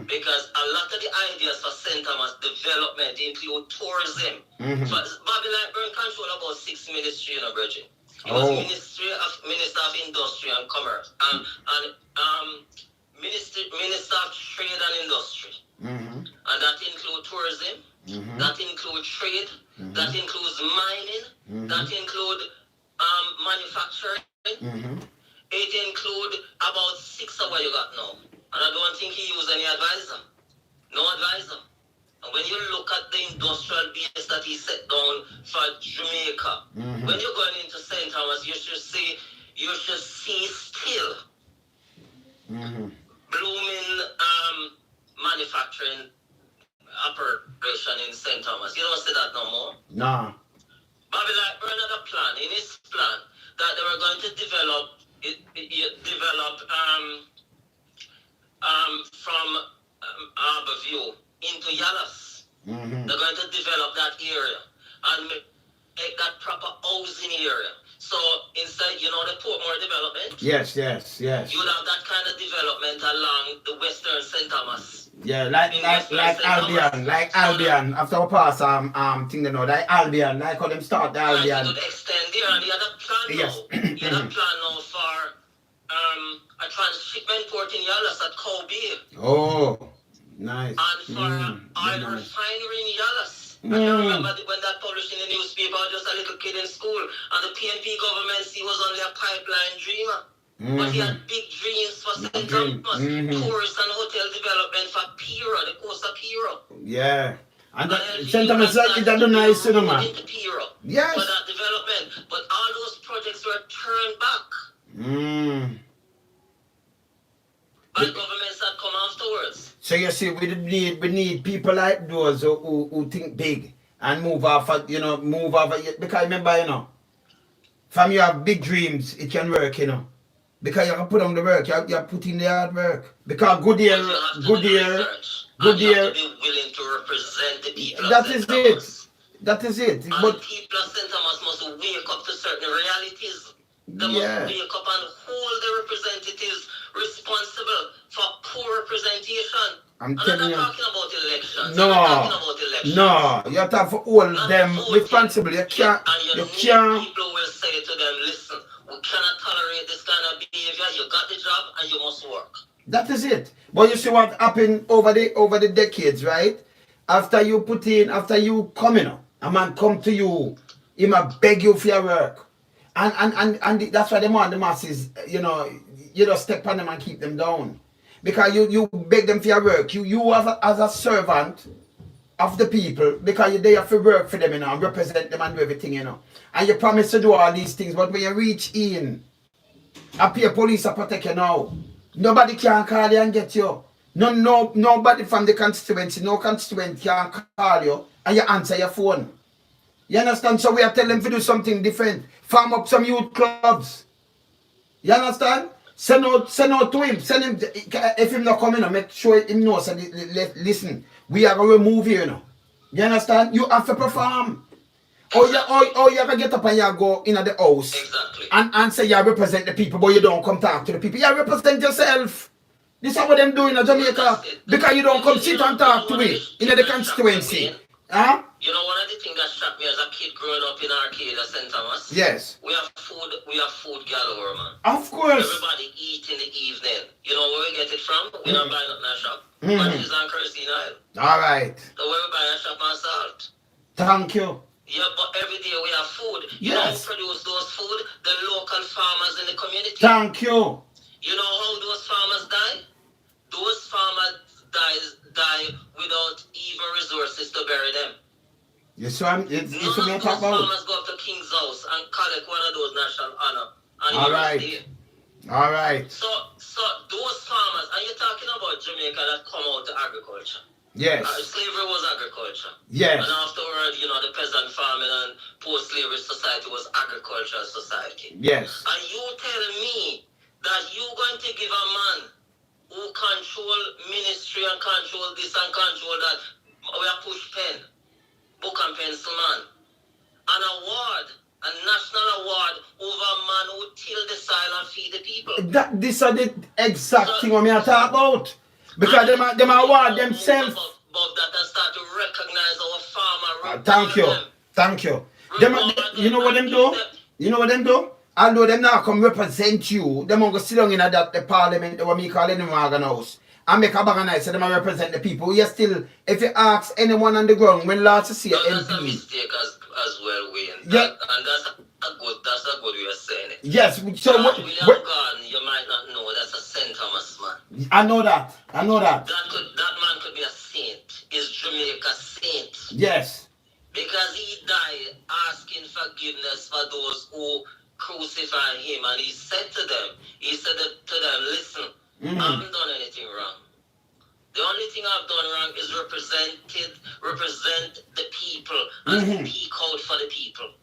Because a lot of the ideas for St. Thomas development include tourism. So Bobby Lightburn control about 6 ministries, you know, Bredrin. He was Minister of Industry and Commerce and Minister of Trade and Industry. And that includes tourism. That includes trade, that includes mining, that includes manufacturing. It includes about 6 of what you got now. And I don't think he used any advisor. No advisor. And when you look at the industrial base that he set down for Jamaica, when you're going into St. Thomas, you should see still blooming manufacturing operation in St. Thomas. You don't see that no more. Nah. Bobby Lightburn had a plan, in his plan, that they were going to develop from Harborview into Yalas. They're going to develop that area and make that proper housing area. So inside, you know, the Portmore development. Yes. You would have that kind of development along the Western St. Thomas. Yeah, like Albion. After we pass thing they know, like Albion, like how them start the Albion. Right, you could extend there, and he had a plan now. He had a plan now for a transshipment port in Yalas at Cow Bay. Oh, nice. And for oil refinery in Yalas. I can remember when that published in the newspaper, I was just a little kid in school, and the PNP government, he was only a pipeline dreamer. But he had big dreams for St. Thomas, tourist and hotel development for Pira, the coast of Pira. Yeah. And St. Thomas is a nice cinema. Yes. For that development. But all those projects were turned back. But governments had come afterwards. So you see, we need people like those who think big and move off, move off. Because remember, from you have big dreams, it can work, Because you can put on the work, you have put in the hard work. Because good year. You have to be willing to represent the people. That is it. That is it. And but people of St. Thomas must wake up to certain realities. They must wake up and hold the representatives responsible for poor representation. I'm telling you. I'm not talking about elections. No. I'm not talking about elections. No, you have to have all them responsible. You can't. And you can't. people will say to them, listen, we cannot tolerate this kind of behavior. You got the job and you must work. That is it. But you see what happened over the decades, right? After you come in, a man come to you, he might beg you for your work. And that's why the masses, you just step on them and keep them down. Because you beg them for your work. You have as a servant of the people, because they have to work for them, and represent them and do everything, And you promise to do all these things, but when you reach in, appear police are protect you now. Nobody can call you and get you. Nobody from the constituency, no constituent can call you and you answer your phone. You understand? So we are telling them to do something different. Farm up some youth clubs. You understand? Send out to him. Send him. If him not coming, make sure him knows. So listen, we are going to remove you, You understand? You have to perform. Or you have to get up and you go in the house. Exactly. And say you represent the people, but you don't come talk to the people. You represent yourself. This is what them do in Jamaica. Because you don't come sit and talk to me in the constituency. Huh? You know, one of the things that struck me as a kid growing up in Arcade, St. Thomas. Yes. We have food galore, man. Of course. Everybody eat in the evening. You know where we get it from? We don't buy it in our shop. But it's on Kerosene Isle. Alright. So where we buy a shop and salt. Thank you. Yeah, but every day we have food. You know who produce those food? The local farmers in the community. Thank you. You know how those farmers die? Those farmers die without even resources to bury them. Yes, so it's None of those farmers go up to King's house and collect one of those national honor. All right. So those farmers, and you're talking about Jamaica that come out to agriculture. Yes. Slavery was agriculture. Yes. And afterward, the peasant farming and post-slavery society was agricultural society. Yes. And you tell me that you're going to give a man who control ministry and control this and control that, we are push pen, book and pencil man, an award, a national award over a man who till the soil and feed the people. This is the exact thing what I talk about. Because them award themselves. Above that and start to recognize our farmer. Thank you. You know what them do? Although them now come represent you, them going to sit down in the parliament, what me call in the Morgan House, and make a bag so them represent the people. You still, if you ask anyone on the ground, when last you see an MP. That's a mistake as well, Wayne. Yeah. And that's a good way of saying it. Yes. So William Garden, you might not know, that's a St. Thomas man. I know that. That man could be a saint. Is Jamaica's saint. Yes. Because he died asking forgiveness for those who crucified him, and he said to them, listen, I haven't done anything wrong. The only thing I've done wrong is represent the people and speak out for the people.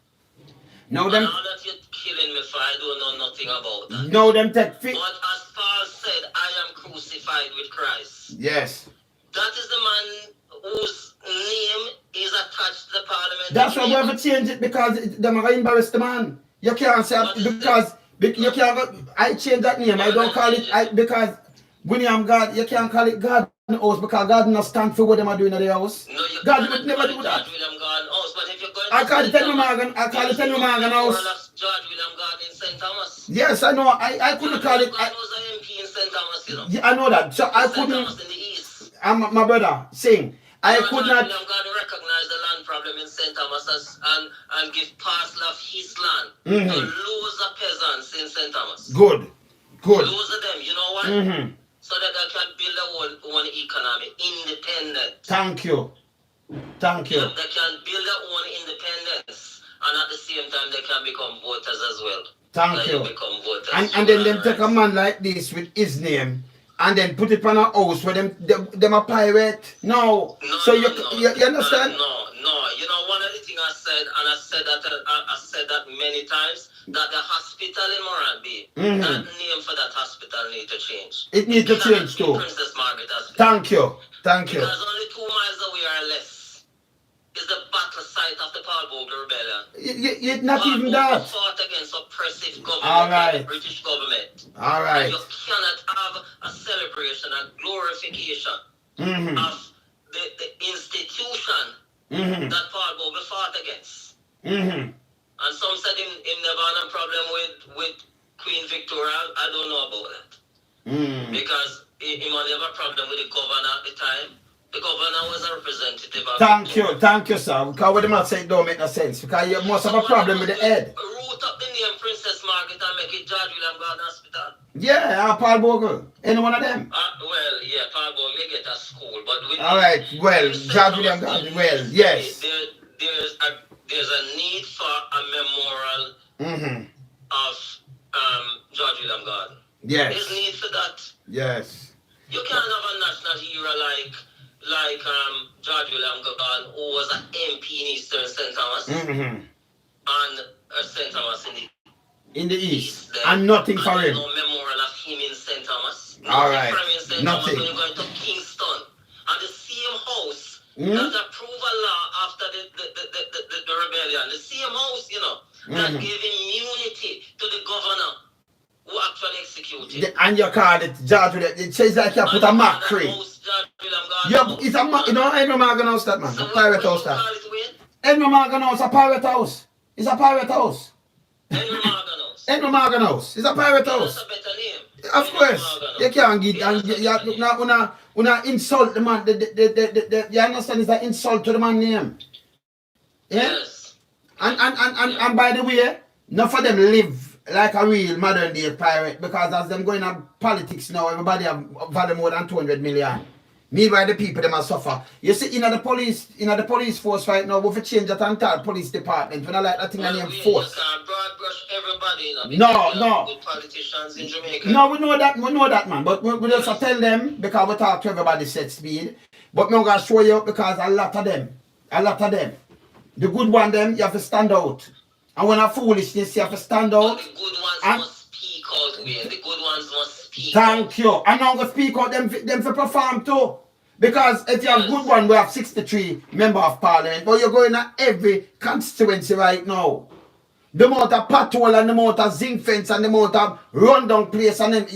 No, and all that you're killing me for, I don't know nothing about that. No, them take But as Paul said, I am crucified with Christ. Yes. That is the man whose name is attached to the parliament. That's why we have to change it, because them are embarrassed the man. You can't say because you can't. I change that name. I don't call it because William God. You can't call it God house because God not stand for what them are doing in the house. No, God would never do that. William God house, but if you're going I call it Henry Morgan. I call it Henry Morgan house. George William God in St. Thomas. Yes, I know. I couldn't call it. God was an MP in St. Thomas, Yeah, I know that. So I couldn't. St. Thomas in the east. I'm my brother Singh. I could not. I'm going to recognize the land problem in St. Thomas and give parcel of his land to loads of peasants in St. Thomas. Good. Loads of them, you know what? So that they can build their own economy independent. Thank you. Thank you. Yeah, they can build their own independence, and at the same time they can become voters as well. Thank you. Become voters and then them take a man like this with his name and then put it on a house where them a pirate. No. So you understand? No. You know, one of the things I said, and I said that many times, that the hospital in Moranby, that name for that hospital need to change. It needs to change too. Princess Margaret Hospital. Thank you. Because only 2 miles away or less is the battle site of the Bogle rebellion. Not even that. Fought against oppressive government, all right. the British government. All right. And you cannot have a celebration, a glorification of the institution that Bogle fought against. And some said him never had a problem with Queen Victoria. I don't know about that. Because he only have a problem with the governor at the time. The governor was a representative of... Thank you, sir. Because what the man said don't make no sense. Because you must have a problem with the head. Root up the name Princess Margaret and make it George William Garden Hospital. Yeah, Paul Bogle. Any one of them? Well, yeah, Paul Bogle may get a school, but... Alright, well, George William Garden, well, yes. There's a need for a memorial of George William Garden. Yes. There's need for that. Yes. You can't have a national hero like George William Garden, who was an MP in Eastern St. Thomas, and St. Thomas in the East. There. And nothing for him. No memorial of him in St. Thomas. Alright. Nothing. Thomas when you're going to Kingston. And the same house that approved a law after the rebellion. The same house, you know, that gave immunity to the governor who actually executed. And you call it George William. It says like you put a mockery. Yeah, it's a you know, ain't no Morgan house that, man. So a pirate house that. Ain't no Morgan house, a pirate house. It's a pirate house. Ain't no Morgan house. Ain't no Morgan house. It's a pirate house. That's a better name. Of course. You can't get and you insult the man. You understand? It's an insult to the man's name. Yeah? Yes. And by the way, none of them live like a real modern day pirate, because as them going on politics now, everybody have value more than 200 million. Meanwhile, the people them are suffer. You see, in the police force right now, we have change that entire police department. We don't like that thing named force. Broad brush everybody, you know, no. Good politicians in Jamaica. No, we know that, man. But we just tell them, because we talk to everybody set speed. But I'm going to show you, because a lot of them, the good one them, you have to stand out. And when a foolishness, you have to stand out. But the good ones must speak out, man. The good ones must speak Thank you. And I'm going to speak out them for perform too. Because if you have good one, we have 63 members of parliament. But you're going to every constituency right now. The amount of patrol and the amount of zinc fence and the amount of rundown place, and then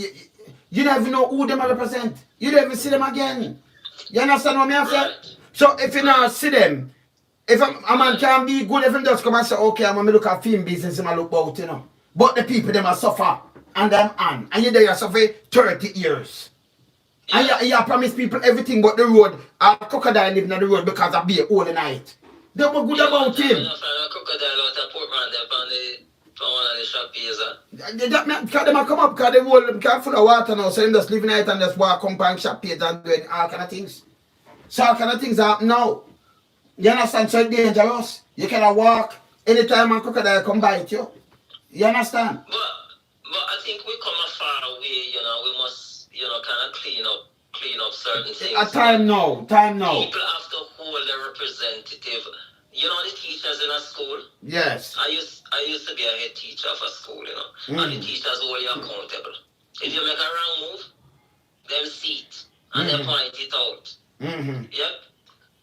you don't even know who them represent. You don't even see them again. You understand what I say? So if you not see them, if a man can be good, if he just come and say, okay, I'm going to look at film business and I look about, you know. But the people, them are suffer. And them on. And you there you suffer 30 years. Yeah. And you promise people everything but the road. A crocodile living on the road because of beer all the night. They were good about him. Because them come up, because they hold them full of water now, so them just live in it and just walk come and shop page and doing all kind of things. So all kind of things happen now. You understand? So it's dangerous. You cannot walk anytime a crocodile come bite you. You understand? But I think we come a far away, you know, we must, you know, kind of clean up certain things. Time now. People have to hold a representative. You know the teachers in a school? Yes. I used to be a head teacher of a school, you know. And the teachers hold you accountable. If you make a wrong move, them see it and they point it out. Yep.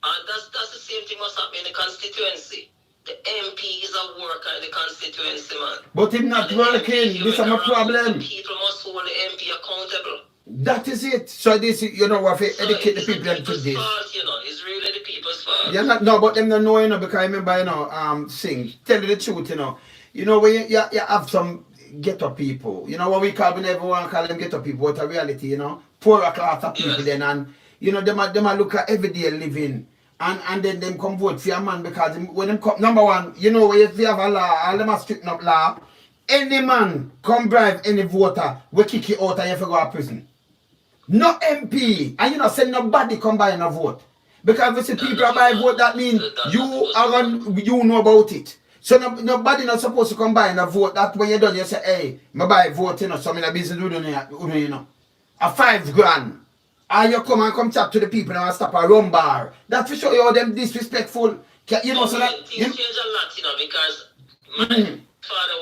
And that's the same thing must happen in the constituency. The MP is a worker in the constituency, man. But him not working, this is my problem. People must hold the MP accountable. That is it. So this, you know, we have to educate the people to this. Fault, you know, it's really the people's fault. Yeah, no, but them don't know, you know, because I remember, you know, Singh, tell you the truth, you know. You know, when you have some ghetto people, you know what we call, when everyone call them ghetto people, but a reality, you know, poorer class of people then, and you know, them a look at everyday living. And then them come vote for a man because when them come, number one, you know, if you have a law, all them a straighten up law. Any man come bribe any voter, we kick you out and you have to go to prison. No MP, and you know, say nobody come by and vote. Because if you see people buy vote, that means you know about it. So nobody not supposed to come by and vote. That when you're done, you say, hey, I buy vote, you know, so I'm in a business doing you know. A 5 grand. And you come chat to the people and stop a rum bar. That for sure you all them disrespectful. You know, so that things change a lot, you know, because my father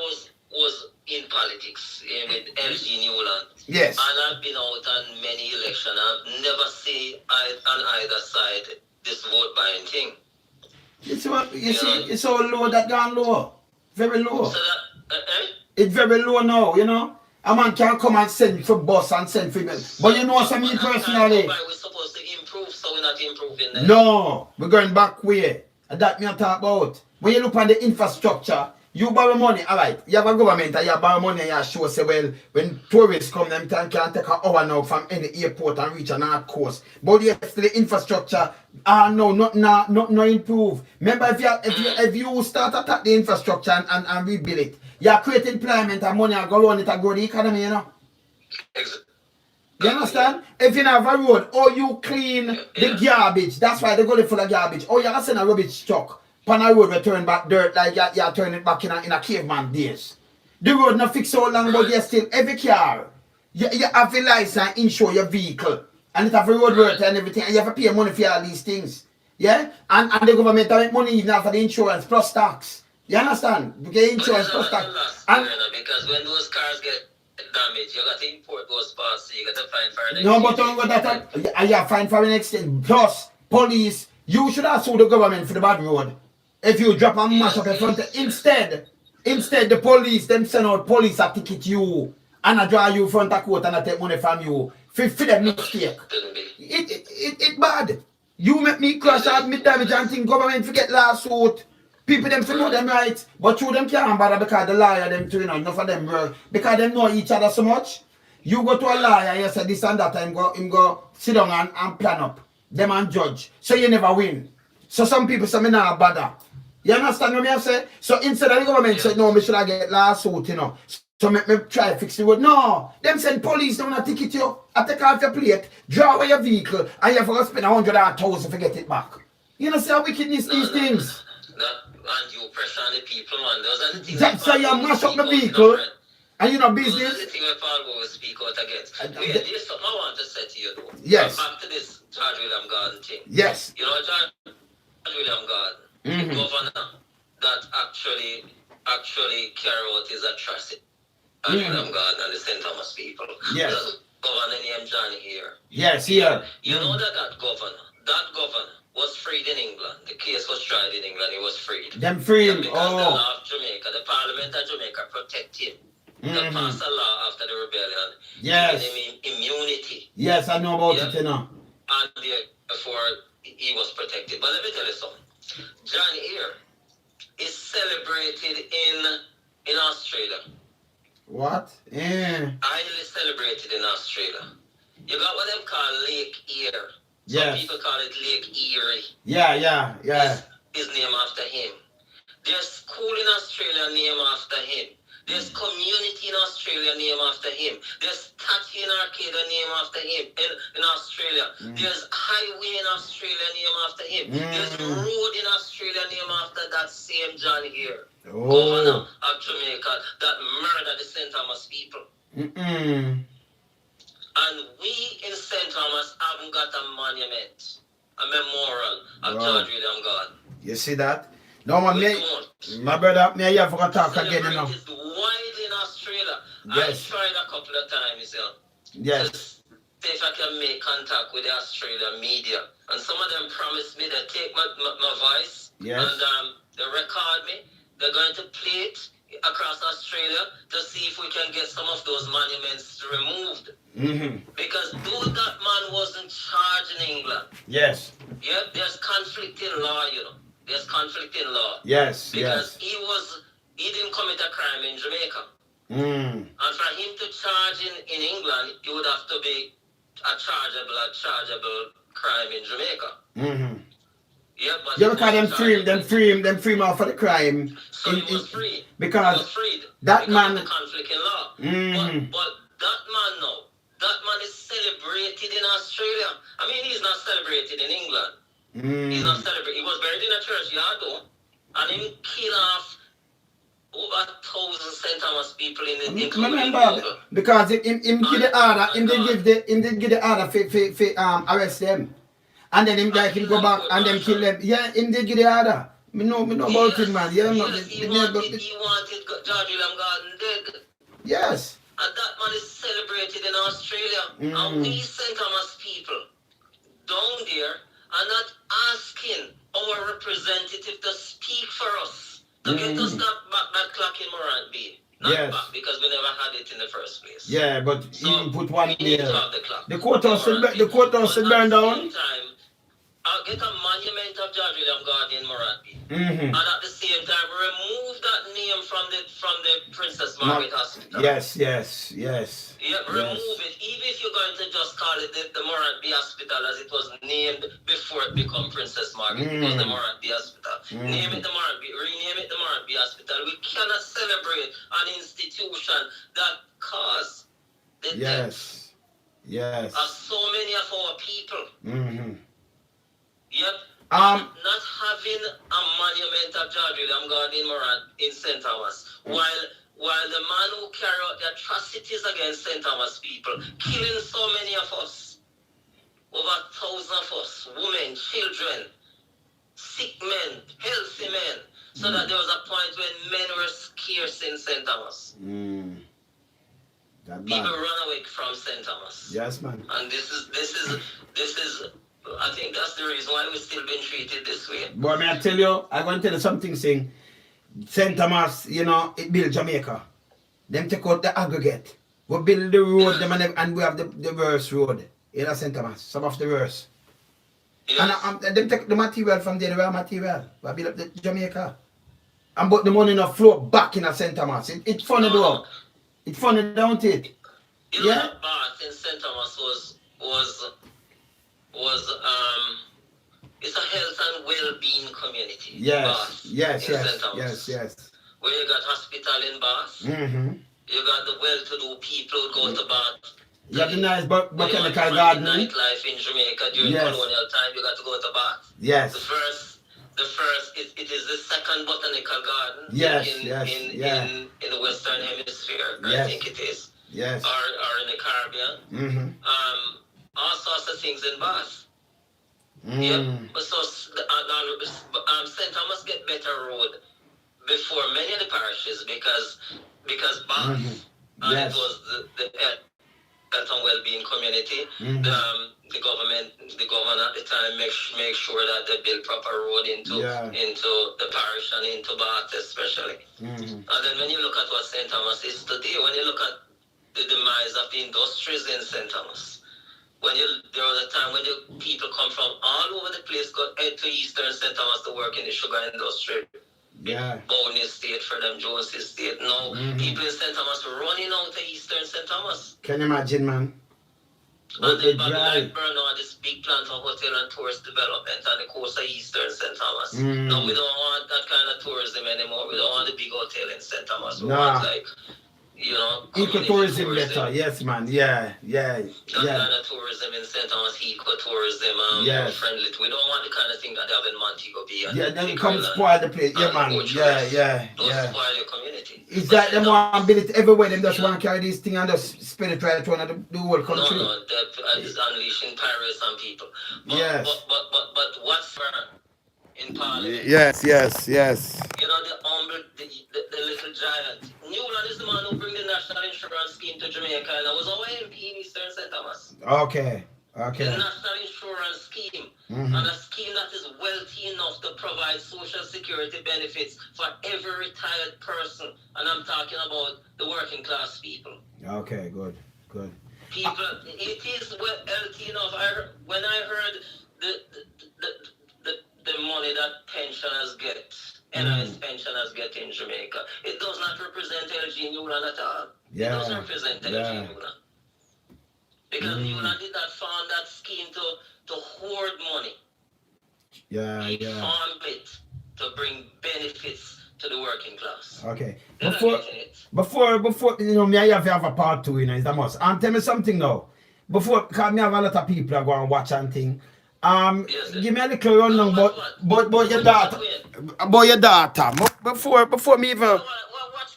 was in politics with LG Newland. Yes. And I've been out on many elections. I've never seen on either side this vote buying thing. It's so low that gone low. Very low. So that, It's very low now, you know. A man can come and send for bus and send for me. But you know something personally. We're supposed to improve, so we're not improving there. No, we're going back way. And that me I talk about. When you look at the infrastructure, you borrow money, alright. You have a government and you borrow money and you show say, well, when tourists come, them can take an hour now from any airport and reach a north coast. But yes, the infrastructure, no, not improve. Remember, if you start attack the infrastructure and rebuild it, you are creating employment and money and go run it and grow the economy, you know. You understand? If you have a road, or you clean the garbage, that's why they go full of garbage. Or you send a rubbish truck on a road, we turn back dirt like you turn it back in a caveman days. The road not fixed so long, but you still, every car, you have a license, insure your vehicle, and it have a road worth and everything, and you have to pay money for all these things. Yeah? And the government make money even for the insurance plus tax. You understand? Because insurance plus tax. Because when those cars get damaged, you got to import those parts, so you got to fine for an no, but don't go that. You fine for an extent. Plus, police, you should have sued the government for the bad road. If you drop and mash up in front of, instead, the police, them send out police a ticket you and I draw you front of court and I take money from you for them mistake. It bad. You make me crash out me damage and think government forget lawsuit. People them to know them right, but you them can't bother because the lawyer them too, you know, enough of them work. Because them know each other so much. You go to a lawyer, you say this and that, and go sit down and plan up. Them and judge. So you never win. So some people say me not bother. You understand what I say? So instead of the government say, no, me should I get lawsuit, you know. So me try to fix the road. No, them send police down a ticket you. I take off your plate, draw away your vehicle, and you have to spend 100,000 to get it back. You know, see how wickedness these things. And you pressure on the people, man. Those are the things that's why you mash up the vehicle and you know business. Those are the things where Paul will speak out against. There's something I want to say to you though. Yes. Back to this George William Garden thing. Yes. You know, George William Garden, the governor that actually carry out his atrocity. William Garden and the St. Thomas people. Yes. There's a governor named John here. Yes, here. You know that governor was freed in England. The case was tried in England. He was freed. Them freed. Because the law of Jamaica, the Parliament of Jamaica protect him. They passed a law after the rebellion. Yes. Giving him immunity. Yes, I know about it, you know. And therefore, he was protected. But let me tell you something. John here is celebrated in Australia. What? Yeah. Highly celebrated in Australia. You got what them call Lake Erie. Yes. Some people call it Lake Erie. Yeah. Is named after him. There's school in Australia named after him. There's community in Australia named after him. There's statue in Arcata named after him in Australia. There's highway in Australia named after him. There's road in Australia named after that same John here. Governor of Jamaica that murdered the St. Thomas people. And we in St. Thomas haven't got a monument, a memorial of George William Garden. You see that? No, my brother, me here for to talk again, you know. It's widely in Australia. Yes. I tried a couple of times, you know. Yes. To see if I can make contact with the Australian media. And some of them promised me they take my voice. Yes. And they record me. They're going to play it across Australia to see if we can get some of those monuments removed. Because though that man wasn't charged in England. Yes. Yeah, there's conflict in law, you know. There's conflict in law. Yes. Because he didn't commit a crime in Jamaica. And for him to charge in England, it would have to be a chargeable crime in Jamaica. Yeah, but yeah, because them free him off of the crime. So he was free. Because he was freed that because man of the conflict in law. But that man now, that man is celebrated in Australia. I mean, he's not celebrated in England. He's not celebrated. He was buried in a churchyard though, and him kill off over 1,000 St. Thomas people in the remember, because him give the order, him did give the order for arrest them. And then him go back and then kill them. Yeah, him did give the order. Me know about him, man. Yeah, he wanted George William Garden dead. Yes. And that man is celebrated in Australia. And we St. Thomas people down there are not asking our representative to speak for us. To get us back that clock in Morant Bay. Not back, because we never had it in the first place. Yeah, but so you put one there. The courthouse still burned down. I'll get a monument of George William Garden in Morant Bay. And at the same time remove that name from the Princess Margaret Hospital. Yes. Yeah, remove it. Even if you're going to just call it the Morant Bay Hospital as it was named before it became Princess Margaret. It was the Morant Bay Hospital. Name it the Morant Bay, rename it the Morant Bay Hospital. We cannot celebrate an institution that caused the death of so many of our people. Yep. Not having a monument of George William Garden in St. Thomas, while the man who carried out the atrocities against St. Thomas people, killing so many of us, over 1,000 of us, women, children, sick men, healthy men, so that there was a point when men were scarce in St. Thomas. People run away from St. Thomas. Yes, man. And this is. I think that's the reason why we've still been treated this way. But may I tell you, I'm going to tell you something, Sing. St. Thomas, it built Jamaica. Them take out the aggregate. We build the road, and we have the worst road. In St. Thomas, some of the worst. Yes. And them take the material from there, the raw material. We build up the Jamaica. And but the money not flow back in St. Thomas. It's funny though. It's funny, don't it? The bath in St. Thomas was it's a health and well-being community. Yes. Where you got hospital in Bath. You got the well-to-do people who go to Bath. You have the nice botanical garden. Nightlife in Jamaica during colonial time. You got to go to Bath. Yes. The first it is the second botanical garden. In the Western Hemisphere. I think it is. Yes. Or in the Caribbean. All sorts of things in Bath. But so St. Thomas get better road before many of the parishes because Bath it was the health and well-being community. The governor at the time make sure that they build proper road into the parish and into Bath especially. And then when you look at what St. Thomas is today, when you look at the demise of the industries in St. Thomas. There was a time when the people come from all over the place, go head to Eastern St. Thomas to work in the sugar industry. Bogle Estate, Fredham Jones Estate. Now, people in St. Thomas running out to Eastern St. Thomas. Can you imagine, man? And then Babylon burn out this big plan for hotel and tourist development on the coast of Eastern St. Thomas. No, we don't want that kind of tourism anymore. We don't want the big hotel in St. Thomas. We want ecotourism better, yes, man. That kind of tourism in St. Thomas, ecotourism, friendly. We don't want the kind of thing that they have in Montego Bay. Then come spoil the place. Yeah, man. Don't spoil your community. It's like them want to build it everywhere. Them just want to carry this thing and just spread it right around the whole country. No, that is unleashing pirates on people. But what's for in Parliament? Yes. You know, the little giant. Newland is the man who bring the national insurance scheme to Jamaica, and I was our MP in Eastern St. Thomas. Okay. The national insurance scheme, and a scheme that is wealthy enough to provide social security benefits for every retired person, and I'm talking about the working class people. Okay, good. People, it is wealthy enough. When I heard the money that pensioners get, NIS pensioners get in Jamaica, it does not represent LG Newland at all. It doesn't represent LG Newland. Because Newland did not found that scheme to to hoard money. Yeah, He yeah. farmed it to bring benefits to the working class. Okay. They're not getting it. Before, you know, me I have a part two, you know, it's the most. And tell me something now. Before, because me have a lot of people that go and watch and thing. Yes, Give me a little rundown about your daughter. About Your daughter. Before me even. Watch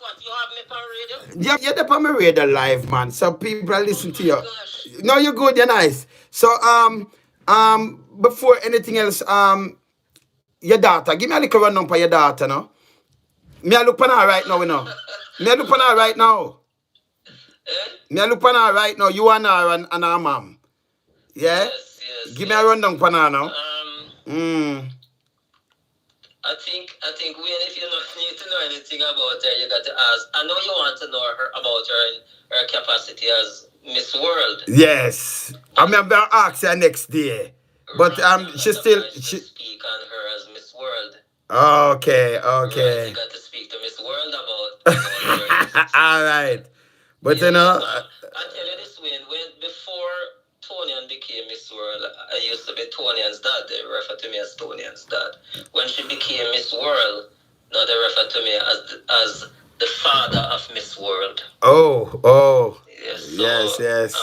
what? You have me on radio? You're the on my radio live, man. So people listen to you. Gosh. No, you're good, you're nice. So before anything else, your daughter, give me a little rundown for your daughter, no? Me I look on her right now, you know. Me I look on her right now. Me I look on her right now. You and her and her mom. Yeah? Yes. Give me a rundown for her now. I think when if you need to know anything about her, you got to ask. I know you want to know her about her capacity as Miss World. Yes. I'm gonna ask her next day. But she still speak on her as Miss World. Okay. Right, you got to speak to Miss World about her. All right. But yeah, you know, I tell you this when before Toni-Ann became Miss World, I used to be Toni-Ann's dad. They refer to me as Toni-Ann's dad. When she became Miss World, now they refer to me as the father of Miss World. Oh. Yes. So, Yes.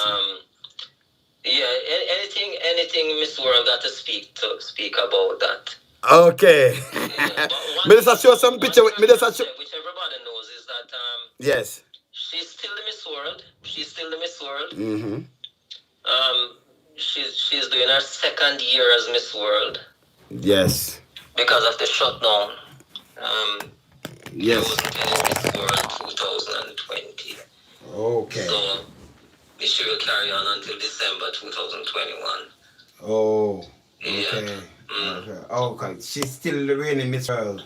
Anything Miss World got to speak about that. Okay. Yeah, Me just show some picture. Me just show. Which everybody knows is that Yes. she's still the Miss World. Mm-hmm. She's doing her second year as Miss World. Yes. Because of the shutdown. Yes. She wasn't getting Miss World 2020. Okay. So she will carry on until December 2021. Oh. Yeah. Okay. Okay. She's still the reigning Miss World.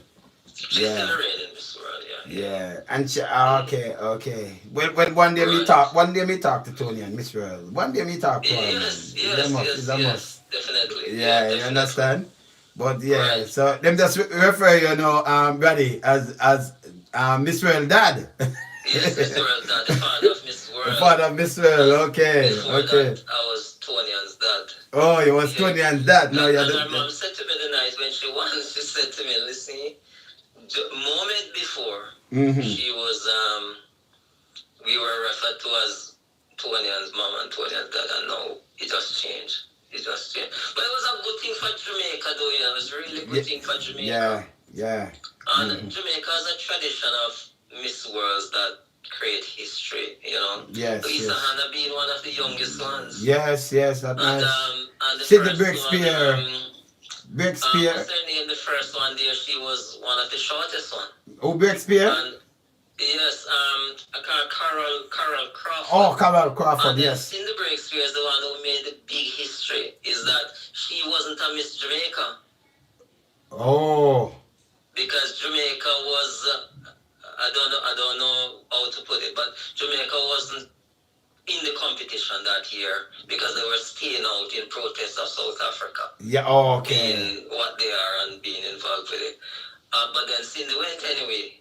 She's still the reigning Miss World. Yeah. And she okay. Well, one day me talk to Toni-Ann Miss World. One day me talk to her. Yes, definitely. Yeah, you understand? But yeah, right. So them just refer Brady as Miss World dad. Yes, Miss World dad, the father of Miss World. The father of Miss World, okay. That, I was Toni-Ann's dad. Oh, you was Toni-Ann's dad. No, and her mom said to me the night when she won, she said to me, listen, moment before she was we were referred to as Toni-Ann's mom and Toni-Ann's dad, and now it just changed. But it was a good thing for Jamaica though, you know. It was a really good thing for Jamaica. Yeah. And Jamaica has a tradition of Miss Worlds that create history, you know. Yes. Lisa Hanna being one of the youngest ones. Yes, that's nice. And the Sidney first Breakspear. what's her name? The first one there, she was one of the shortest one. Oh, Breakspear? And yes, Carol Crawford. Oh, Carol Crawford, and yes. Cindy Breakspear is the one who made the big history. Is that she wasn't a Miss Jamaica. Oh. Because Jamaica was, I don't know how to put it, but Jamaica wasn't in the competition that year because they were staying out in protest of South Africa. Yeah, okay. Being what they are and being involved with it. But then Cindy went anyway.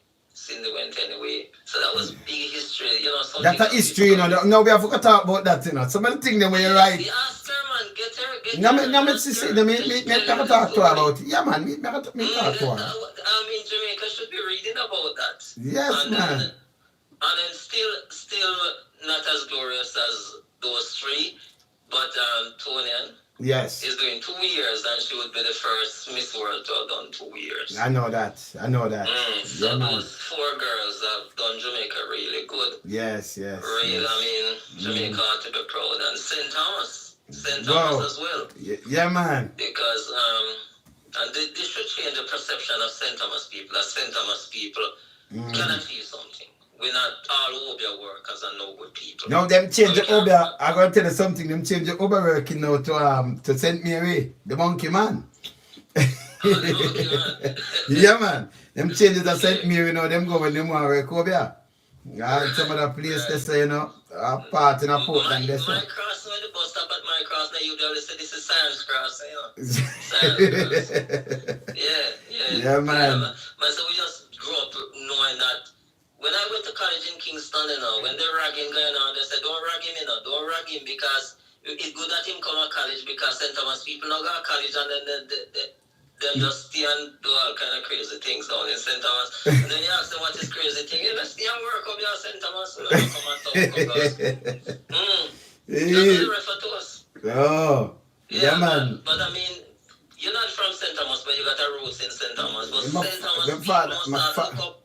So that was big history, you know. That's a history, you know. No, we have to talk about that, you know. Some of the things that when you write. Ask her, man. Get her. Never talk to her about it. Yeah, man. Me talk to her. In Jamaica should be reading about that. Yes, man. And then still not as glorious as those three, but Toni-Ann. Yes. Is doing 2 years, and she would be the first Miss World to have done 2 years. I know that. So those 4 girls have done Jamaica really good. Yes. Really, yes. I mean, Jamaica ought to be proud, and St. Thomas as well. Yeah, man. Because and this should change the perception of St. Thomas people. That St. Thomas people can achieve something. We're not all Obia workers and no good people. No, them change the Obia. I'm going to tell you something. Them change the Obia working now to St. Mary, the monkey man. Yeah, man. Them change it to St. Mary now. Them go when them want to work Obia. Some other place they say, you know, a part in a Portland. My cross, when the bus stop at my cross, now you be able to say this is Science Cross, you know. Science Cross. Yeah, man. So we just grew up knowing that. When I went to college in Kingston, you know, when they're ragging going on, they said, don't rag him, you know, don't rag him because it's good that him come to college because St. Thomas people not go to college and then them just stay and do all kind of crazy things down in St. Thomas. And then you ask them what is crazy thing, you just stay and work up here at St. Thomas and then come and talk because that's the refer to us. Oh, yeah, man. But I mean, you're not from St. Thomas, but you got a roots in St. Thomas. But St. Thomas people must start look up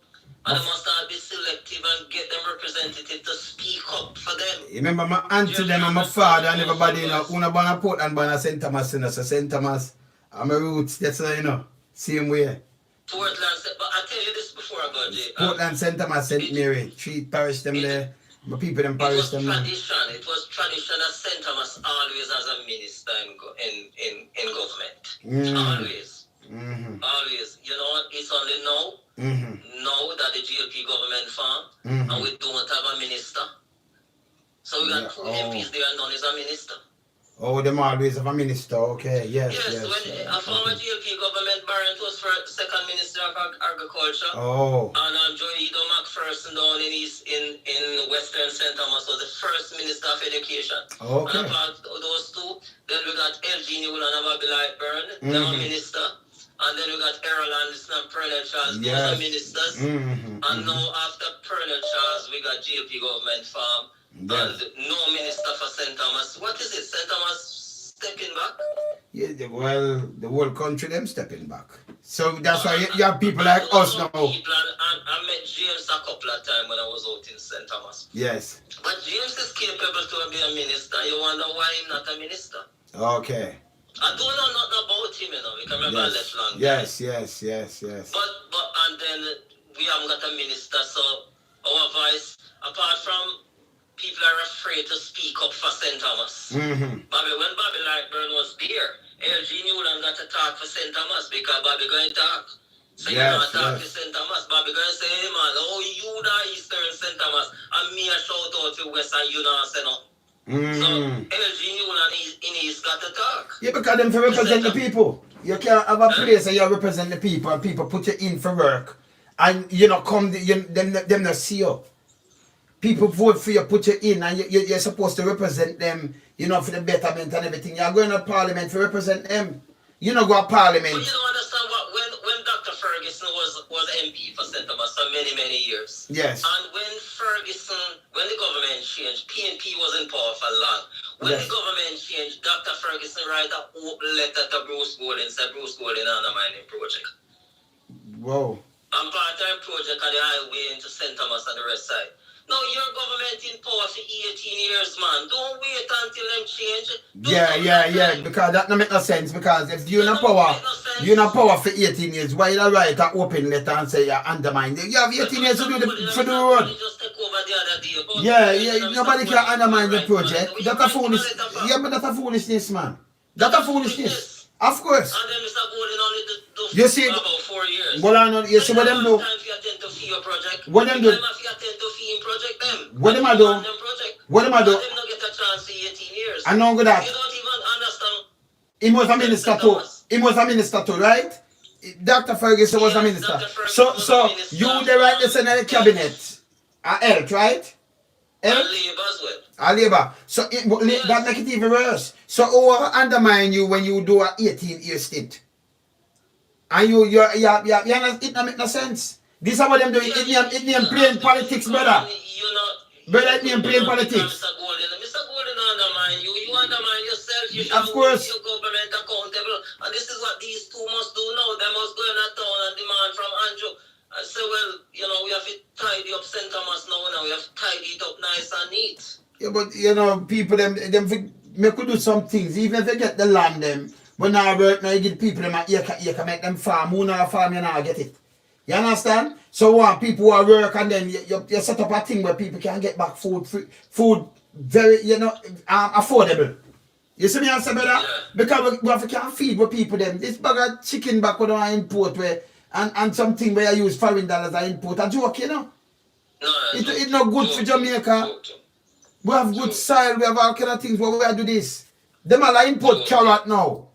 and they must start be selective and get them representative to speak up for them. You remember my auntie them and my father and everybody, you know, una born a Portland, born a St. Thomas, you know, so St. Thomas, I'm a roots, that's you know, same way. Portland, but I tell you this before I go, Jay. Portland, St. Thomas, St. Mary, three parish them there, my people them parish them there. It was tradition that St. Thomas always has a minister in government. Always. Always. You know, it's only now that the GLP government formed and we don't have a minister. So we got two MPs there and none is a minister. Oh, them always have a minister, okay, yes. When a former GLP government, Barrett was for second minister of agriculture. Oh. And Joido McPherson down in Western St. Thomas was the first minister of education. Okay. And apart those two, then we got LG Newell and Bobby Lightburn, they were minister. And then we got Errol Anderson and Pernell Charles, those are ministers. And now after Pernell Charles, we got GLP government farm. And no minister for St. Thomas. What is it? St. Thomas stepping back? Yeah, well, the whole country them stepping back. So that's why you have people like us now. And I met James a couple of times when I was out in St. Thomas. Yes. But James is capable to be a minister. You wonder why he's not a minister? Okay. I don't know nothing about him, you know. You can remember I left long. Yes. But and then we haven't got a minister, so our voice, apart from people are afraid to speak up for St. Thomas. When Bobby Lightburn was there, LG Newland got to talk for St. Thomas because Bobby going to talk. So you not talk to St. Thomas. Bobby going to say, hey man, oh you the Eastern St. Thomas, and me a shout out to West and you not say no. So LG Newland in East got to talk. Yeah, because them for represent the people. You can't have a place and you represent the people and people put you in for work. And you know, them not see you. People vote for you, put you in, and you're supposed to represent them, you know, for the betterment and everything. You're going to parliament to represent them. You know, go to parliament. But you don't understand what when Dr. Ferguson was MP for St. Thomas for many years. Yes. And when the government changed, PNP was in power for long. When the government changed, Dr. Ferguson write a open letter to Bruce Golden, said Bruce Golden undermining project. Whoa. And part-time project on the highway into St. Thomas and the rest side. Now your government in power for 18 years, man. Don't wait until them change. Yeah. Because that don't make no sense. Because if you're in power for 18 years, why you write an open letter and say you undermine? You have 18 years to do the road. Just take over the other day. Yeah. Nobody can undermine the project. That's a foolish. Yeah, but that's a foolishness, man. That's a foolishness. Of course. And then Mr. Golden only do you see, about 4 years. Well, I know. You see what them do? What them do? What them I do? What them I do? I know good that. You don't even understand. He was a minister too. He was a minister too, right? Dr. Ferguson was a minister. So you the right this in the cabinet. Health, right? Health? Labour. So that make it even worse. So who undermine you when you do a 18-year stint? And it don't make no sense. This is what them doing. It name playing politics, brother. Brother, it name playing politics. Mr. Golden undermine you. You undermine yourself. You should hold your government accountable. And this is what these two must do now. They must go in a town and demand from Andrew. I say, well, you know, we have to tidy up St. Thomas now. We have to tidy it up nice and neat. Yeah, but, you know, people, them could do some things. Even if they get the land, them, when I work, now you give people them an acre, make them farm. Who not farm, you not get it. You understand? So people who are work and then you set up a thing where people can get back food very, you know, affordable. You see me answer better? Yeah. Because we can't feed with people them. This bag of chicken back when I import where and something where I use $4 I import. A joke, you know? No, it's not good for Jamaica. We have good soil, we have all kind of things where we do this. Them all import carrot now.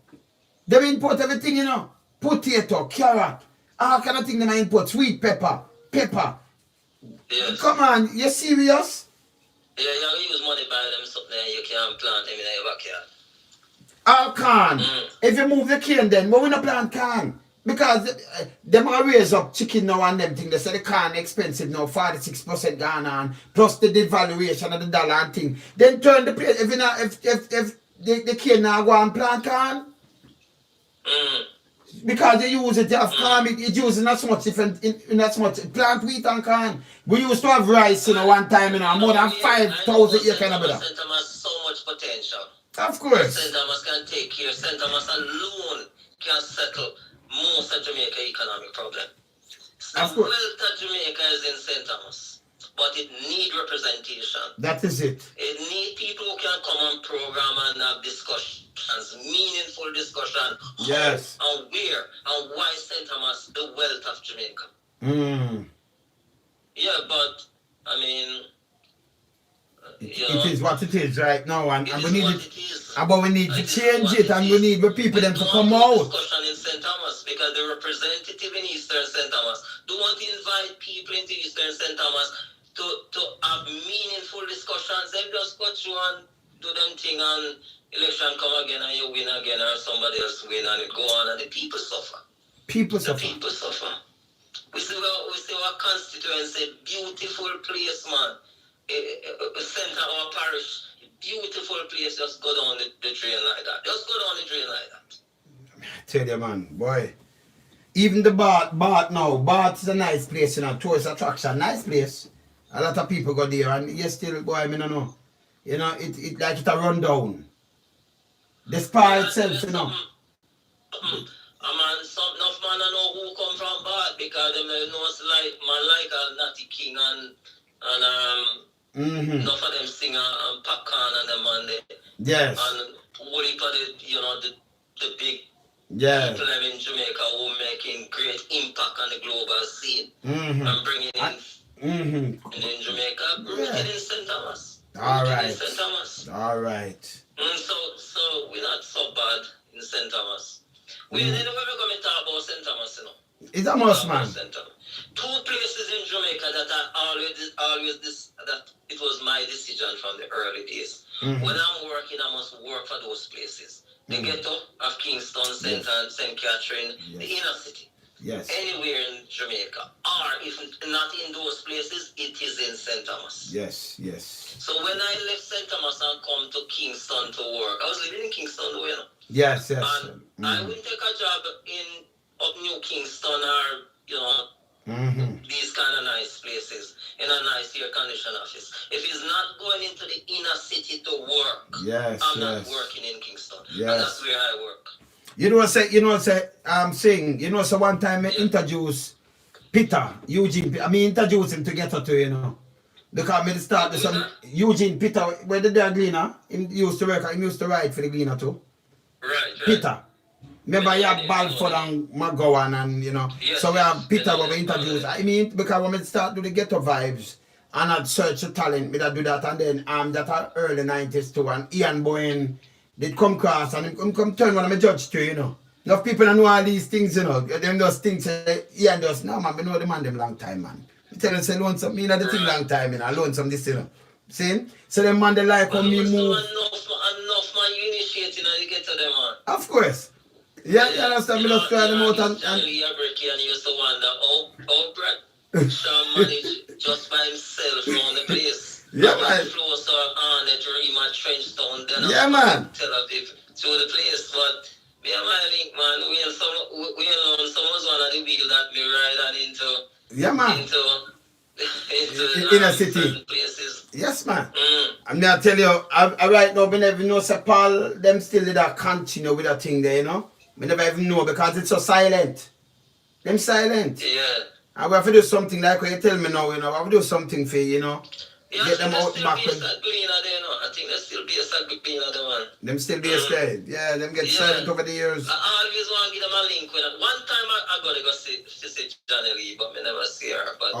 They import everything, you know. Potato, carrot. All kind of thing they import, sweet pepper. Yes. Come on, you serious? Yeah, you use money buy them something and you can plant them in your backyard. All can. If you move the cane then, but we no plant can. Because them are raise up chicken now and them thing. They say the can expensive now, 46% gone on, plus the devaluation of the dollar and thing. Then turn the place, if you not, if the cane now go and plant can. Because they use it, you have farm it using not so much different, in not so much plant wheat and corn. We used to have rice, you know, one time, you know, more than 5,000 acres, brother. St. Thomas has so much potential. Of course. St. Thomas can take care. St. Thomas alone can settle most of Jamaica economic problem. The wealth of Jamaica is in St. Thomas, but it need representation. That is it. It need people who can come on program and have discussions, meaningful discussion. Yes. And where and why St. Thomas the wealth of Jamaica. Yeah, but I mean, it is what it is right now, and we need it. But we need to change it, and we need the people them to come out. Discussion in St. Thomas because the representative in Eastern St. Thomas don't want to invite people into Eastern St. Thomas to have meaningful discussions. Them just go through and do them thing and election come again and you win again or somebody else win and it go on and the people suffer. People suffer. We see our constituency, beautiful place, man. Center of our parish, beautiful place, just go down the drain like that. Just go down the drain like that. I tell you, man, boy. Even the Bath now, Bath is a nice place, you know, tourist attraction, nice place. A lot of people go there and you still, boy, I mean, I know. You know, it like it a run down. The spa itself, you know. Enough man I know who come from Bath because them know like man like a Natty King and enough of them singer and popcorn and them and they yes. And what you the big people them in Jamaica who making great impact on the global scene and bringing in Jamaica, rooted in St. Thomas. All right. St. Thomas. All right. So we're not so bad in St. Thomas. We never going to talk about St. Thomas, you know. It's a must, man. Two places in Jamaica that I always that it was my decision from the early days. When I'm working, I must work for those places. The ghetto of Kingston, St. Catherine, the inner city. Yes. Anywhere in Jamaica. Or if not in those places, it is in St. Thomas. Yes, yes. So when I left St. Thomas and come to Kingston to work, I was living in Kingston, you know. Yes, yes. And I would take a job in up New Kingston or, you know, these kind of nice places in a nice air conditioned office. If he's not going into the inner city to work, I'm not working in Kingston. Yes. And that's where I work. Singh, so one time I introduced Peter, Eugene, introduced him to get her to, you know. Because I start with some Eugene Peter, where did they Gleaner? He used to work, he used to write for the Gleaner too. Right. Peter. Remember you have Balford and McGowan and, you know. Yes, so we have Peter where we introduce. Because when we start do the ghetto vibes and I'd search the talent, me that do that and then that are early 90s too and Ian Bowen did come across and him come turn one of my judge too, you know. Enough people don't know all these things, you know. Them just think say Ian just no man, we know the man them long time, man. I tell them say Lonesome, me know the thing long time, you know, Lonesome this, you know. See? So them man they like how me move. Enough man you initiating and you get to them, man. Of course. Yeah, you understand me just try them out and you used to wonder how Bradshaw managed just by himself around the place. Yeah, man. Closer on the dream at Trenchtown, then yeah, man. Tel Aviv to the place, but me and my link, man, we alone someone's one of the wheel that me ride on into inner city places. Yes, man. I'm gonna tell you, I right now, I never know say Paul, them still did that continue with that thing there, you know. I never even know because it's so silent. Them silent. Yeah. I have to do something like what you tell me now, you know. I have to do something for you, you know. Yeah, get them out back. I think there's still be a Gleaner there, man. Them still be a stay. Yeah, them get silent over the years. I always want to give them a link with it. One time I got to go see Johnny Lee, but I never see her. But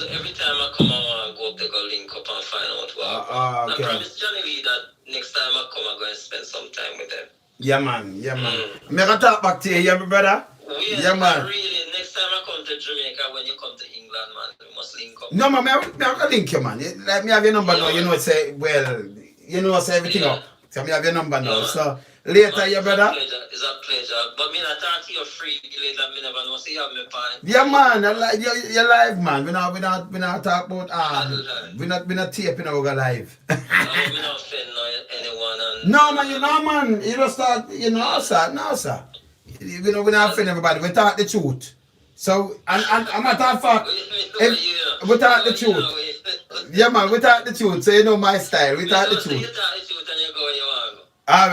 every time I come, I want to go up to go link up and find out what. Okay. I promise Johnny Lee that next time I come, I'm going to spend some time with them. Yeah, man. Yeah, man. I'm going to talk back to you, yeah, my brother? Yeah, man. Really, next time I come to Jamaica, when when you come to England, man. We must link up. No, man, I have link you, man. Let me have your number now. You know, say, well, you know, say everything up. So me have your number now. So later, man, your brother. It's a pleasure. But me not talk to you free later. Me never know. See, you have me fine. Yeah, man. I like your live, man. We not talk about we not taping our live. I hope me not offend anyone. And no, man. You know, man. You don't start. You know, sir. No, sir. You know, we not offend everybody. We talk the truth. So, and matter of fact, we talk the truth. Yeah, man, we talk the truth. So, you know my style. We talk the truth. You talk the truth and you go where you want to go. All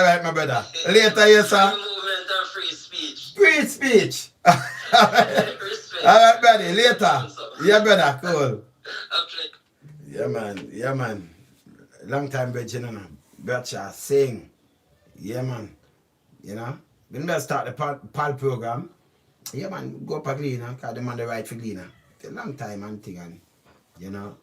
right, my brother. Later, yes, sir. Free movement and free speech. Free speech. All right, buddy. Later. Yeah, brother. Cool. Yeah, man. Long time, Bredrin, you know. Bradshaw Singh. Yeah, man. You know. When we start the PAL program, yeah, man, go up a Gleaner, because the man the right for Gleaner. It's a long time and thing, and, you know,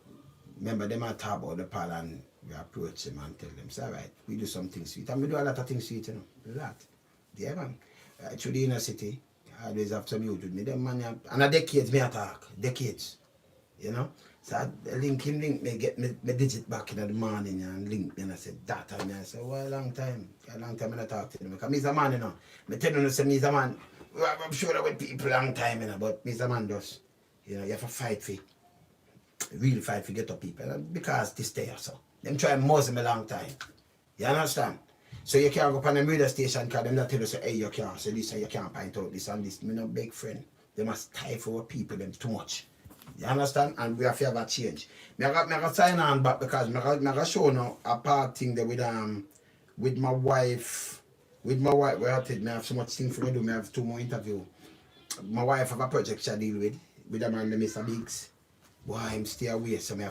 remember them I talk about the PAL and we approach them and tell them, it's all right, we do something sweet. And we do a lot of things sweet, you know, a lot. Yeah, man. Through the inner city, I always have some youth with me. Them man, and a decades me attack, decades, you know. So I link me, get me digit back in the morning and link me and I said, that time. I said, well, a long time I don't talk to them. Because me's a man, you know. I tell you, say me's a man. I'm sure that with people long time, you know, but me's a man does. You know, you have to fight for, really fight for get up people. Because this day or so. Them try and muzzle me a long time. You understand? So you can't go up on the radio station because them not tell you, say, hey, you can't say this and you can't point out this and this. Me no big friend. They must tie for people them too much. You understand? And we have to have a change. I got sign on back because I got show now a part thing there with my wife. With my wife, I have so much things to do. I have 2 more interviews. My wife have a project she deal with a man named Mr. Biggs. Boy, I'm stay away, so I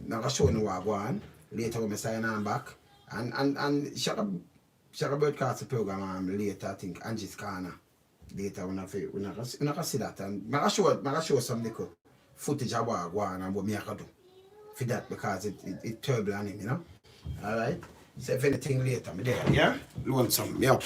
got show now what I go on. Later when I sign on back. And she got broadcast the program later, I think, Angie's Corner. Later when I see that. And I got show some little footage of what I go on and what I can do. For that, because it's terrible on him, you know? Alright? So if anything later, I'm there, yeah? Lonesome, yeah.